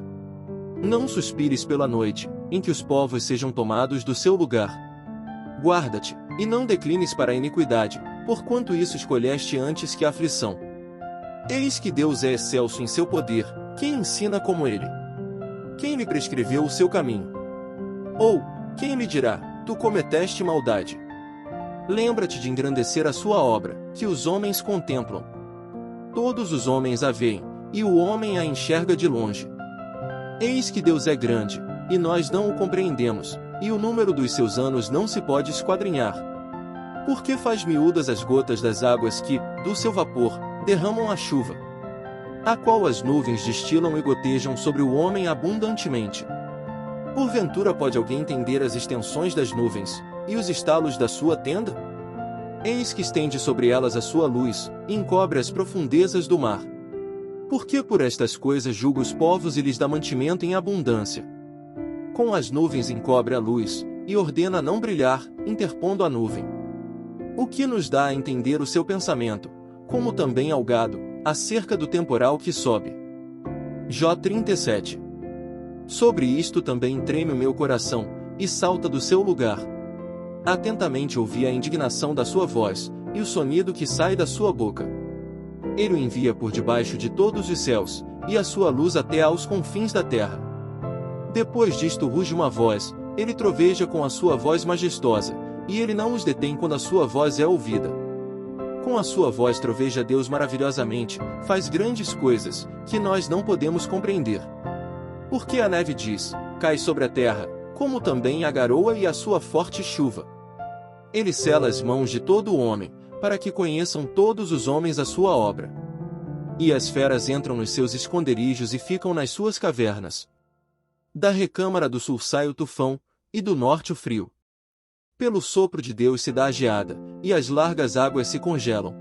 Não suspires pela noite, em que os povos sejam tomados do seu lugar. Guarda-te, e não declines para a iniquidade, porquanto isso escolheste antes que a aflição. Eis que Deus é excelso em seu poder, quem ensina como ele? Quem lhe prescreveu o seu caminho? Ou, quem lhe dirá, tu cometeste maldade? Lembra-te de engrandecer a sua obra, que os homens contemplam. Todos os homens a veem, e o homem a enxerga de longe. Eis que Deus é grande, e nós não o compreendemos, e o número dos seus anos não se pode esquadrinhar. Porque faz miúdas as gotas das águas que, do seu vapor, derramam a chuva, a qual as nuvens destilam e gotejam sobre o homem abundantemente. Porventura pode alguém entender as extensões das nuvens, e os estalos da sua tenda? Eis que estende sobre elas a sua luz, e encobre as profundezas do mar. Porque por estas coisas julga os povos e lhes dá mantimento em abundância. Com as nuvens encobre a luz, e ordena não brilhar, interpondo a nuvem. O que nos dá a entender o seu pensamento, como também ao gado, acerca do temporal que sobe. Jó 37. Sobre isto também treme o meu coração, e salta do seu lugar. Atentamente ouvi a indignação da sua voz, e o sonido que sai da sua boca. Ele o envia por debaixo de todos os céus, e a sua luz até aos confins da terra. Depois disto ruge uma voz, ele troveja com a sua voz majestosa, e ele não os detém quando a sua voz é ouvida. Com a sua voz troveja Deus maravilhosamente, faz grandes coisas, que nós não podemos compreender. Porque a neve diz, cai sobre a terra, como também a garoa e a sua forte chuva. Ele sela as mãos de todo o homem, para que conheçam todos os homens a sua obra. E as feras entram nos seus esconderijos e ficam nas suas cavernas. Da recâmara do sul sai o tufão, e do norte o frio. Pelo sopro de Deus se dá a geada, e as largas águas se congelam.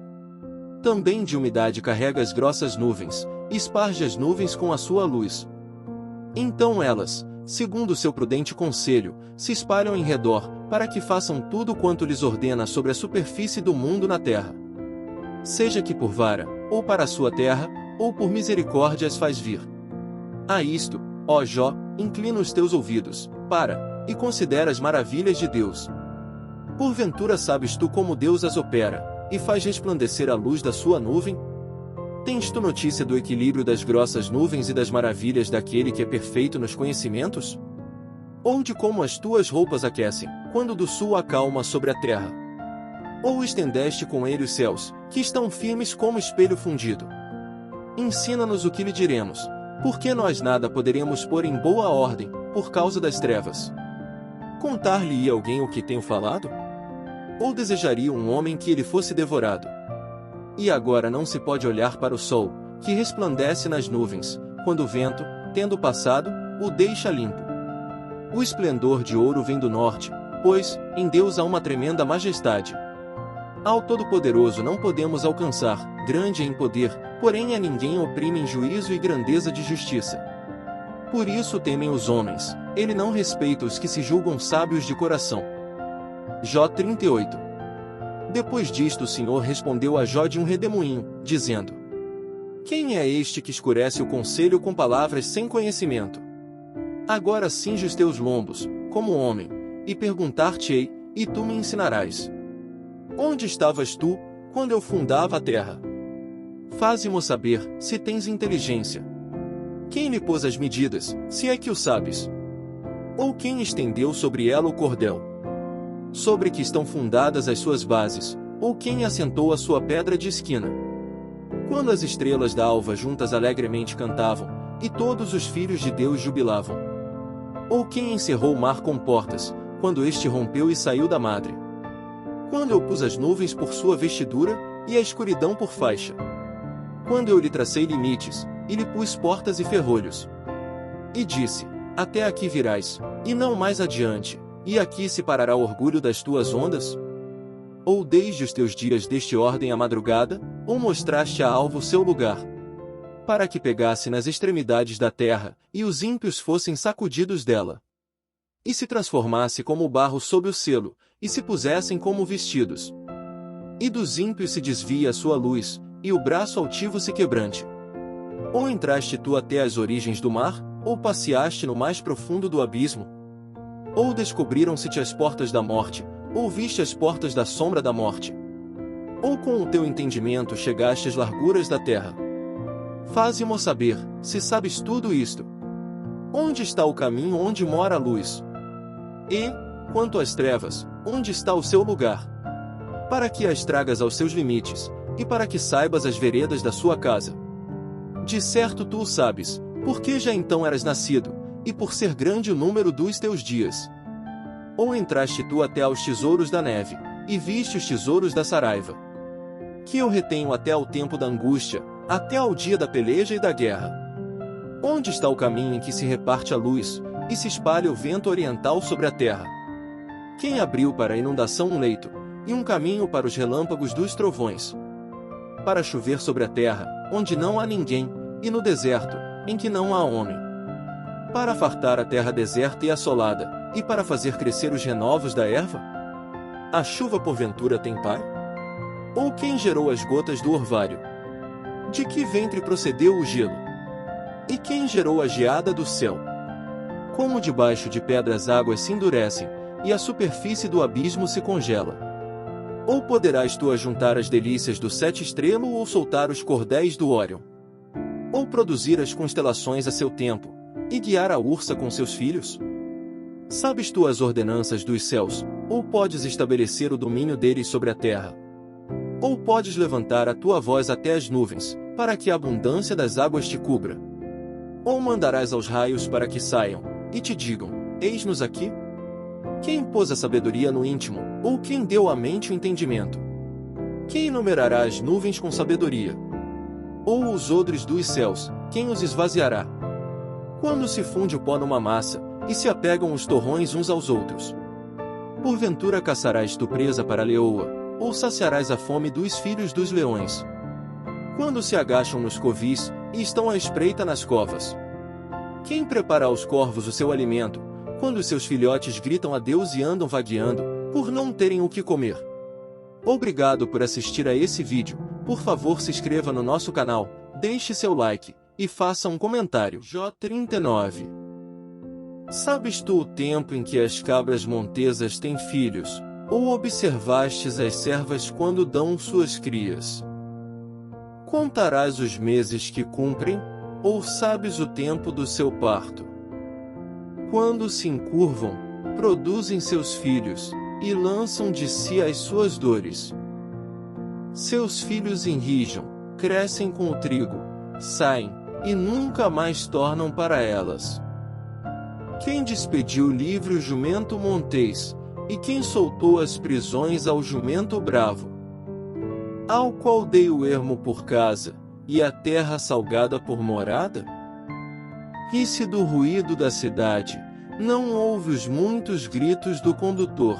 Também de umidade carrega as grossas nuvens, e esparge as nuvens com a sua luz. Então elas, segundo seu prudente conselho, se espalham em redor, para que façam tudo quanto lhes ordena sobre a superfície do mundo na terra. Seja que por vara, ou para a sua terra, ou por misericórdia as faz vir. A isto, ó Jó, inclina os teus ouvidos, e considera as maravilhas de Deus. Porventura sabes tu como Deus as opera, e faz resplandecer a luz da sua nuvem? Tens tu notícia do equilíbrio das grossas nuvens e das maravilhas daquele que é perfeito nos conhecimentos? Ou de como as tuas roupas aquecem, quando do sul acalma sobre a terra? Ou estendeste com ele os céus, que estão firmes como espelho fundido? Ensina-nos o que lhe diremos, porque nós nada poderemos pôr em boa ordem, por causa das trevas. Contar-lhe-ia alguém o que tenho falado? Ou desejaria um homem que ele fosse devorado? E agora não se pode olhar para o sol, que resplandece nas nuvens, quando o vento, tendo passado, o deixa limpo. O esplendor de ouro vem do norte, pois, em Deus há uma tremenda majestade. Ao Todo-Poderoso não podemos alcançar, grande em poder, porém a ninguém oprime em juízo e grandeza de justiça. Por isso temem os homens, ele não respeita os que se julgam sábios de coração. Jó 38. Depois disto o Senhor respondeu a Jó de um redemoinho, dizendo: Quem é este que escurece o conselho com palavras sem conhecimento? Agora cinge os teus lombos, como homem, e perguntar-te-ei, e tu me ensinarás. Onde estavas tu, quando eu fundava a terra? Faze-mo saber, se tens inteligência. Quem lhe pôs as medidas, se é que o sabes? Ou quem estendeu sobre ela o cordel? Sobre que estão fundadas as suas bases, ou quem assentou a sua pedra de esquina? Quando as estrelas da alva juntas alegremente cantavam, e todos os filhos de Deus jubilavam? Ou quem encerrou o mar com portas, quando este rompeu e saiu da madre? Quando eu pus as nuvens por sua vestidura, e a escuridão por faixa? Quando eu lhe tracei limites, e lhe pus portas e ferrolhos? E disse, até aqui virás, e não mais adiante, e aqui se parará o orgulho das tuas ondas? Ou desde os teus dias deste ordem a madrugada, ou mostraste a alvo o seu lugar? Para que pegasse nas extremidades da terra, e os ímpios fossem sacudidos dela. E se transformasse como o barro sob o selo, e se pusessem como vestidos. E dos ímpios se desvia a sua luz, e o braço altivo se quebrante. Ou entraste tu até as origens do mar, ou passeaste no mais profundo do abismo? Ou descobriram-se-te as portas da morte, ou viste as portas da sombra da morte? Ou com o teu entendimento chegaste às larguras da terra? Faze-mo saber, se sabes tudo isto. Onde está o caminho onde mora a luz? E, quanto às trevas, onde está o seu lugar? Para que as tragas aos seus limites, e para que saibas as veredas da sua casa. De certo tu o sabes, porque já então eras nascido, e por ser grande o número dos teus dias. Ou entraste tu até aos tesouros da neve, e viste os tesouros da saraiva? Que eu retenho até ao tempo da angústia, até ao dia da peleja e da guerra. Onde está o caminho em que se reparte a luz, e se espalha o vento oriental sobre a terra? Quem abriu para a inundação um leito, e um caminho para os relâmpagos dos trovões? Para chover sobre a terra, onde não há ninguém, e no deserto, em que não há homem. Para fartar a terra deserta e assolada, e para fazer crescer os renovos da erva? A chuva porventura tem pai? Ou quem gerou as gotas do orvalho? De que ventre procedeu o gelo? E quem gerou a geada do céu? Como debaixo de pedras águas se endurecem, e a superfície do abismo se congela. Ou poderás tu ajuntar as delícias do sete estrelo ou soltar os cordéis do Órion? Ou produzir as constelações a seu tempo, e guiar a ursa com seus filhos? Sabes tu as ordenanças dos céus, ou podes estabelecer o domínio deles sobre a terra? Ou podes levantar a tua voz até as nuvens, para que a abundância das águas te cubra? Ou mandarás aos raios para que saiam, e te digam, eis-nos aqui? Quem pôs a sabedoria no íntimo, ou quem deu à mente o entendimento? Quem enumerará as nuvens com sabedoria? Ou os odres dos céus, quem os esvaziará? Quando se funde o pó numa massa, e se apegam os torrões uns aos outros? Porventura caçarás tu presa para a leoa, ou saciarás a fome dos filhos dos leões? Quando se agacham nos covis, e estão à espreita nas covas? Quem prepara aos corvos o seu alimento, quando os seus filhotes gritam a Deus e andam vagueando, por não terem o que comer? Obrigado por assistir a esse vídeo. Por favor, se inscreva no nosso canal, deixe seu like, e faça um comentário. J39. Sabes tu o tempo em que as cabras montesas têm filhos, ou observastes as servas quando dão suas crias? Contarás os meses que cumprem, ou sabes o tempo do seu parto? Quando se encurvam, produzem seus filhos, e lançam de si as suas dores. Seus filhos enrijam, crescem com o trigo, saem, e nunca mais tornam para elas. Quem despediu livre o jumento montês, e quem soltou as prisões ao jumento bravo? Ao qual dei o ermo por casa, e a terra salgada por morada? Ri-se do ruído da cidade, não ouve os muitos gritos do condutor.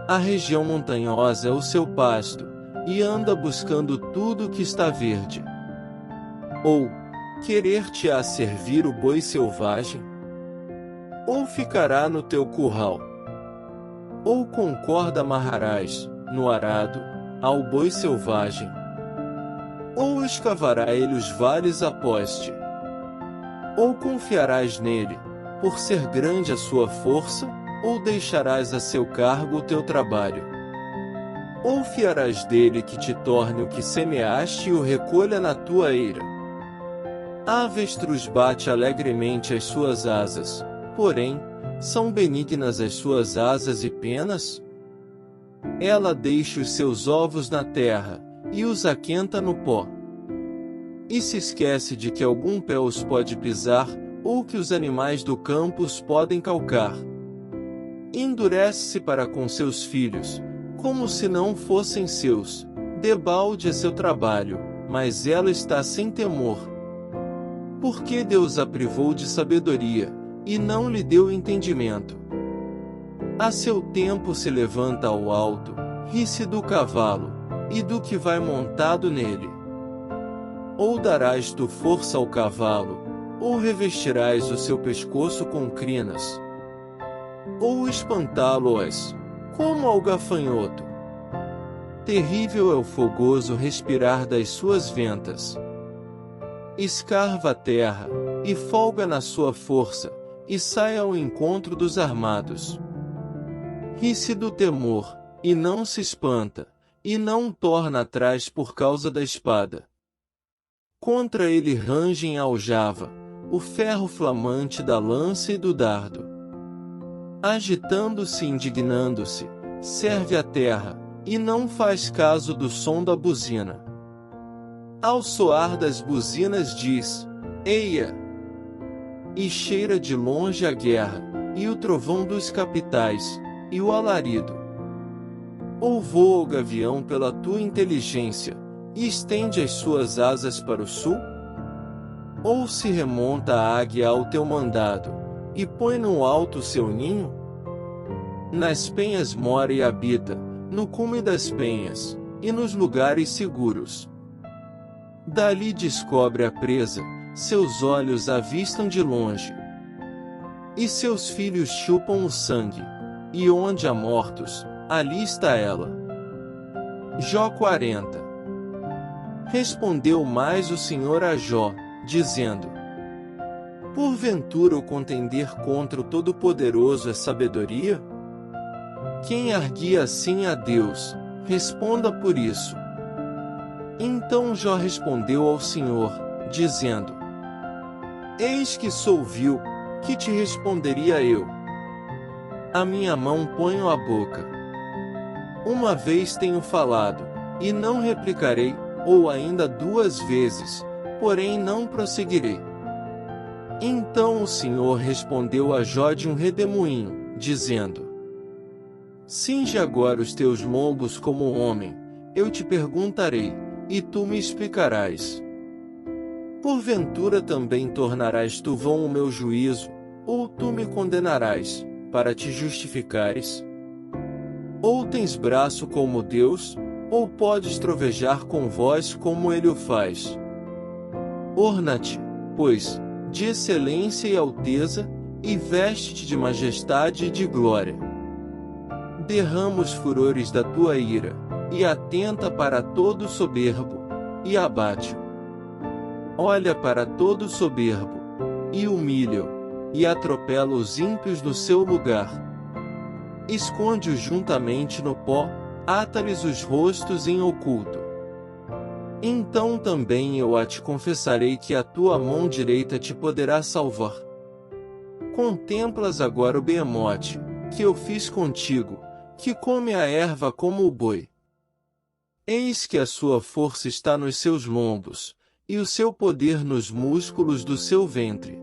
A região montanhosa é o seu pasto, e anda buscando tudo que está verde. Ou, querer-te-á servir o boi selvagem? Ou ficará no teu curral? Ou com corda amarrarás, no arado, ao boi selvagem? Ou escavará ele os vales a poste? Ou confiarás nele, por ser grande a sua força, ou deixarás a seu cargo o teu trabalho? Ou fiarás dele que te torne o que semeaste e o recolha na tua eira? A avestruz bate alegremente as suas asas, porém, são benignas as suas asas e penas? Ela deixa os seus ovos na terra, e os aquenta no pó. E se esquece de que algum pé os pode pisar, ou que os animais do campo os podem calcar. Endurece-se para com seus filhos, como se não fossem seus, debalde é seu trabalho, mas ela está sem temor. Porque Deus a privou de sabedoria, e não lhe deu entendimento. A seu tempo se levanta ao alto, ri-se do cavalo, e do que vai montado nele. Ou darás tu força ao cavalo, ou revestirás o seu pescoço com crinas? Ou espantá-lo-ás, como ao gafanhoto? Terrível é o fogoso respirar das suas ventas. Escarva a terra, e folga na sua força, e sai ao encontro dos armados. Ri-se do temor, e não se espanta, e não torna atrás por causa da espada. Contra ele rangem a aljava, o ferro flamante da lança e do dardo. Agitando-se e indignando-se, serve a terra, e não faz caso do som da buzina. Ao soar das buzinas diz, eia! E cheira de longe a guerra, e o trovão dos capitais, e o alarido. Ou voa o gavião pela tua inteligência, e estende as suas asas para o sul? Ou se remonta a águia ao teu mandado, e põe no alto seu ninho? Nas penhas mora e habita, no cume das penhas, e nos lugares seguros. Dali descobre a presa, seus olhos avistam de longe, E seus filhos chupam o sangue, e onde há mortos, ali está ela. Jó 40. Respondeu mais o Senhor a Jó, dizendo: porventura o contender contra o Todo-Poderoso é sabedoria? Quem arguia assim a Deus, responda por isso. Então Jó respondeu ao Senhor, dizendo: eis que sou vil, que te responderia eu? A minha mão ponho à boca. Uma vez tenho falado, e não replicarei, ou ainda 2 vezes, porém não prosseguirei. Então o Senhor respondeu a Jó de um redemoinho, dizendo: cinge agora os teus lombos como homem, eu te perguntarei, e tu me explicarás. Porventura também tornarás tu vão o meu juízo, ou tu me condenarás, para te justificares? Ou tens braço como Deus, ou podes trovejar com voz como ele o faz? Orna-te, pois, de excelência e alteza, e veste-te de majestade e de glória. Derrama os furores da tua ira, e atenta para todo soberbo, e abate-o. Olha para todo soberbo, e humilha-o, e atropela os ímpios no seu lugar. Esconde-os juntamente no pó, ata-lhes os rostos em oculto. Então também eu a te confessarei que a tua mão direita te poderá salvar. Contemplas agora o behemote, que eu fiz contigo, que come a erva como o boi. Eis que a sua força está nos seus lombos, e o seu poder nos músculos do seu ventre.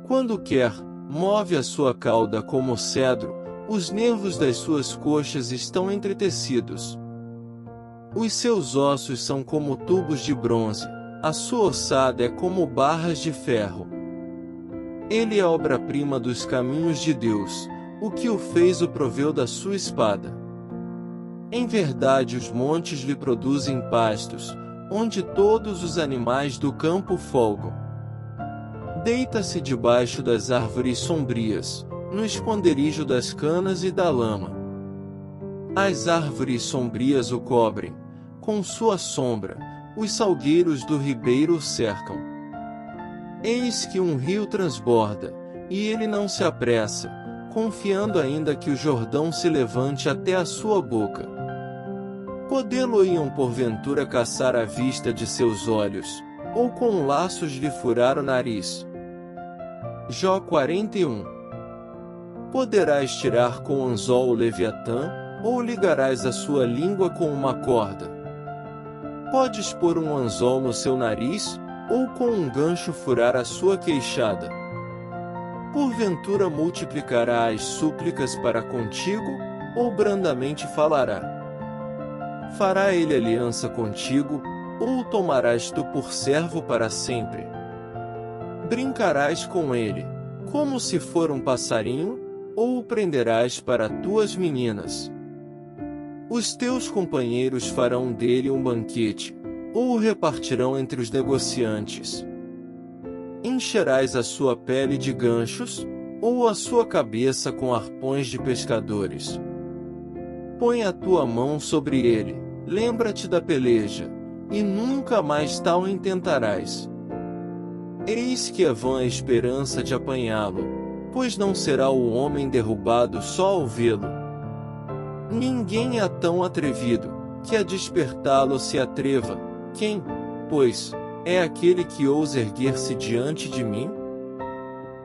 Quando quer, move a sua cauda como o cedro, os nervos das suas coxas estão entretecidos. Os seus ossos são como tubos de bronze, a sua ossada é como barras de ferro. Ele é a obra-prima dos caminhos de Deus, o que o fez o proveu da sua espada. Em verdade os montes lhe produzem pastos, onde todos os animais do campo folgam. Deita-se debaixo das árvores sombrias, no esconderijo das canas e da lama. As árvores sombrias o cobrem, com sua sombra, os salgueiros do ribeiro o cercam. Eis que um rio transborda, e ele não se apressa, confiando ainda que o Jordão se levante até a sua boca. Podê-lo-iam porventura caçar à vista de seus olhos, ou com laços lhe furar o nariz. Jó 41. Poderás tirar com anzol o Leviatã, ou ligarás a sua língua com uma corda? Podes pôr um anzol no seu nariz, ou com um gancho furar a sua queixada? Porventura multiplicará as súplicas para contigo, ou brandamente falará? Fará ele aliança contigo, ou o tomarás tu por servo para sempre? Brincarás com ele, como se for um passarinho, ou o prenderás para tuas meninas? Os teus companheiros farão dele um banquete, ou o repartirão entre os negociantes? Encherás a sua pele de ganchos, ou a sua cabeça com arpões de pescadores? Põe a tua mão sobre ele, lembra-te da peleja, e nunca mais tal intentarás. Eis que é vã a esperança de apanhá-lo, pois não será o homem derrubado só ao vê-lo. Ninguém é tão atrevido, que a despertá-lo se atreva. Quem, pois, é aquele que ousa erguer-se diante de mim?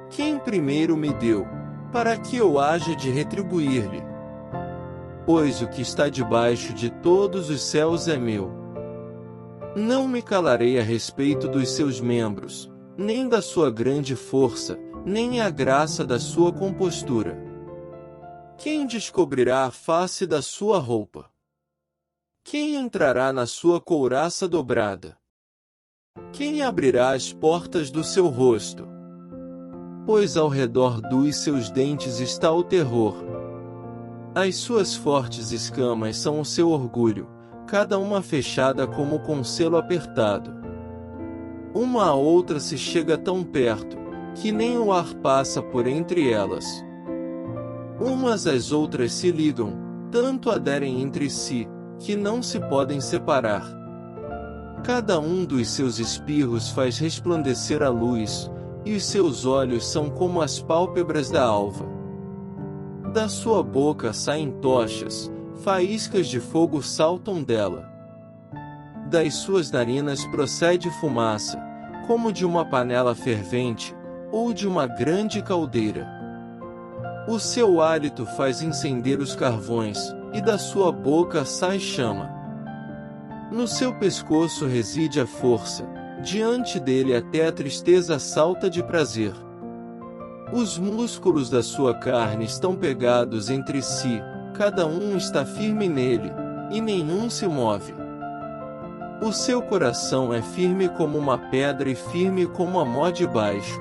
Quem primeiro me deu, para que eu haja de retribuir-lhe? Pois o que está debaixo de todos os céus é meu. Não me calarei a respeito dos seus membros, nem da sua grande força, nem a graça da sua compostura. Quem descobrirá a face da sua roupa? Quem entrará na sua couraça dobrada? Quem abrirá as portas do seu rosto? Pois ao redor dos seus dentes está o terror. As suas fortes escamas são o seu orgulho, cada uma fechada como com selo apertado. Uma a outra se chega tão perto, que nem o ar passa por entre elas. Umas às outras se ligam, tanto aderem entre si, que não se podem separar. Cada um dos seus espirros faz resplandecer a luz, e os seus olhos são como as pálpebras da alva. Da sua boca saem tochas, faíscas de fogo saltam dela. Das suas narinas procede fumaça, como de uma panela fervente, ou de uma grande caldeira. O seu hálito faz incender os carvões, e da sua boca sai chama. No seu pescoço reside a força, diante dele até a tristeza salta de prazer. Os músculos da sua carne estão pegados entre si, cada um está firme nele, e nenhum se move. O seu coração é firme como uma pedra e firme como a mó de baixo.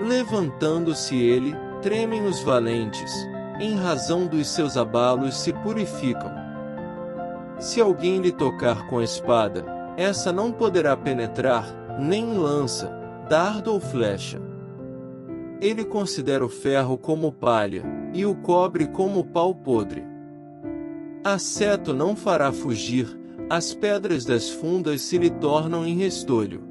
Levantando-se ele, tremem os valentes, em razão dos seus abalos se purificam. Se alguém lhe tocar com a espada, essa não poderá penetrar, nem lança, dardo ou flecha. Ele considera o ferro como palha, e o cobre como pau podre. A seto não fará fugir, as pedras das fundas se lhe tornam em restolho.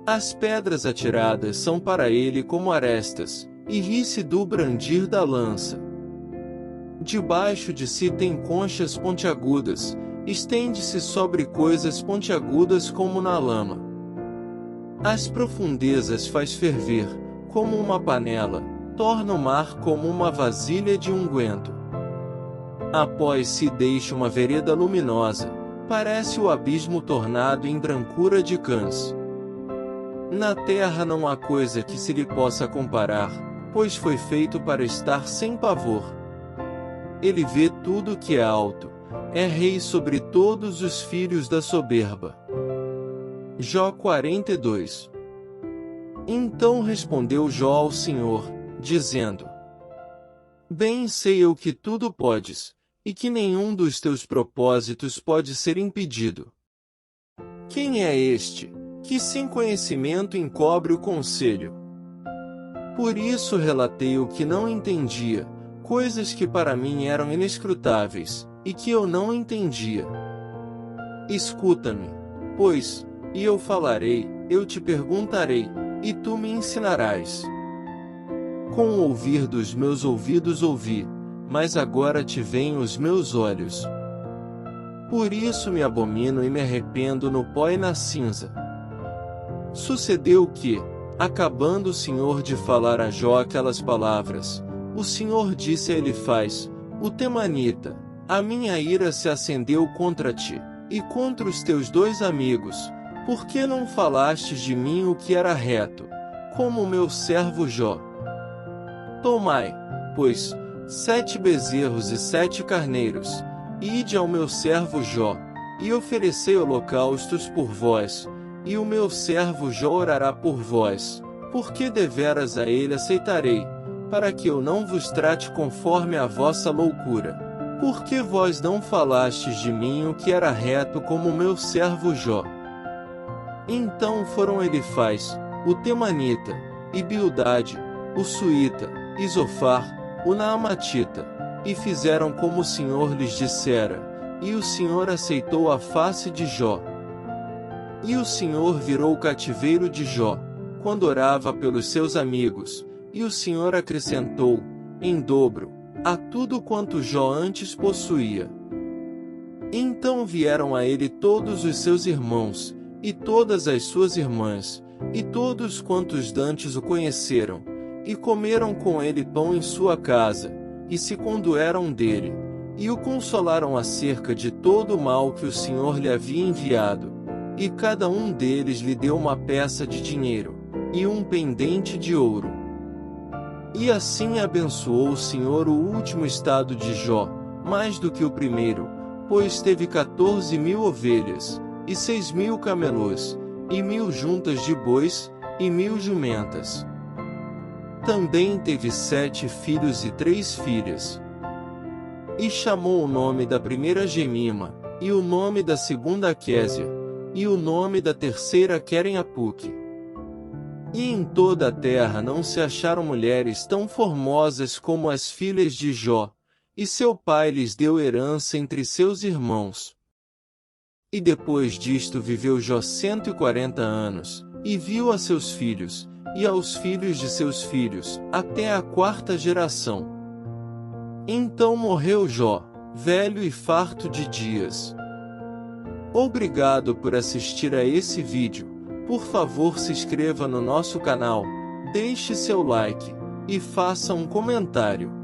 As pedras atiradas são para ele como arestas, e ri-se do brandir da lança. Debaixo de si tem conchas pontiagudas, estende-se sobre coisas pontiagudas como na lama. As profundezas faz ferver, como uma panela, torna o mar como uma vasilha de unguento. Após si deixa uma vereda luminosa, parece o abismo tornado em brancura de cãs. Na terra não há coisa que se lhe possa comparar, pois foi feito para estar sem pavor. Ele vê tudo que é alto, é rei sobre todos os filhos da soberba. Jó 42. Então respondeu Jó ao Senhor, dizendo: Bem sei eu que tudo podes, e que nenhum dos teus propósitos pode ser impedido. Quem é este, que sem conhecimento encobre o conselho? Por isso relatei o que não entendia, coisas que para mim eram inescrutáveis, e que eu não entendia. Escuta-me, pois, e eu falarei, eu te perguntarei, e tu me ensinarás. Com o ouvir dos meus ouvidos ouvi, mas agora te veem os meus olhos. Por isso me abomino e me arrependo no pó e na cinza. Sucedeu que, acabando o Senhor de falar a Jó aquelas palavras, o Senhor disse a Elifaz, o temanita: A minha ira se acendeu contra ti, e contra os teus dois amigos, porque não falastes de mim o que era reto, como o meu servo Jó. Tomai, pois, 7 bezerros e 7 carneiros, e ide ao meu servo Jó, e oferecei holocaustos por vós, e o meu servo Jó orará por vós, porque deveras a ele aceitarei, para que eu não vos trate conforme a vossa loucura. Porque vós não falastes de mim o que era reto como o meu servo Jó. Então foram Elifaz, o temanita, e Bildade, o suíta, e Zofar, o naamatita, e fizeram como o Senhor lhes dissera, e o Senhor aceitou a face de Jó. E o Senhor virou o cativeiro de Jó, quando orava pelos seus amigos, e o Senhor acrescentou, em dobro, a tudo quanto Jó antes possuía. Então vieram a ele todos os seus irmãos, e todas as suas irmãs, e todos quantos dantes o conheceram, e comeram com ele pão em sua casa, e se condoeram dele, e o consolaram acerca de todo o mal que o Senhor lhe havia enviado, e cada um deles lhe deu uma peça de dinheiro, e um pendente de ouro. E assim abençoou o Senhor o último estado de Jó, mais do que o primeiro, pois teve 14.000 ovelhas, e 6.000 camelôs, e 1.000 juntas de bois, e 1.000 jumentas. Também teve 7 filhos e 3 filhas. E chamou o nome da primeira Gemima, e o nome da segunda Quésia, e o nome da terceira Querem-Apuque. E em toda a terra não se acharam mulheres tão formosas como as filhas de Jó, e seu pai lhes deu herança entre seus irmãos. E depois disto viveu Jó 140 anos, e viu a seus filhos, e aos filhos de seus filhos, até a quarta geração. Então morreu Jó, velho e farto de dias. Obrigado por assistir a esse vídeo. Por favor, se inscreva no nosso canal, deixe seu like, e faça um comentário.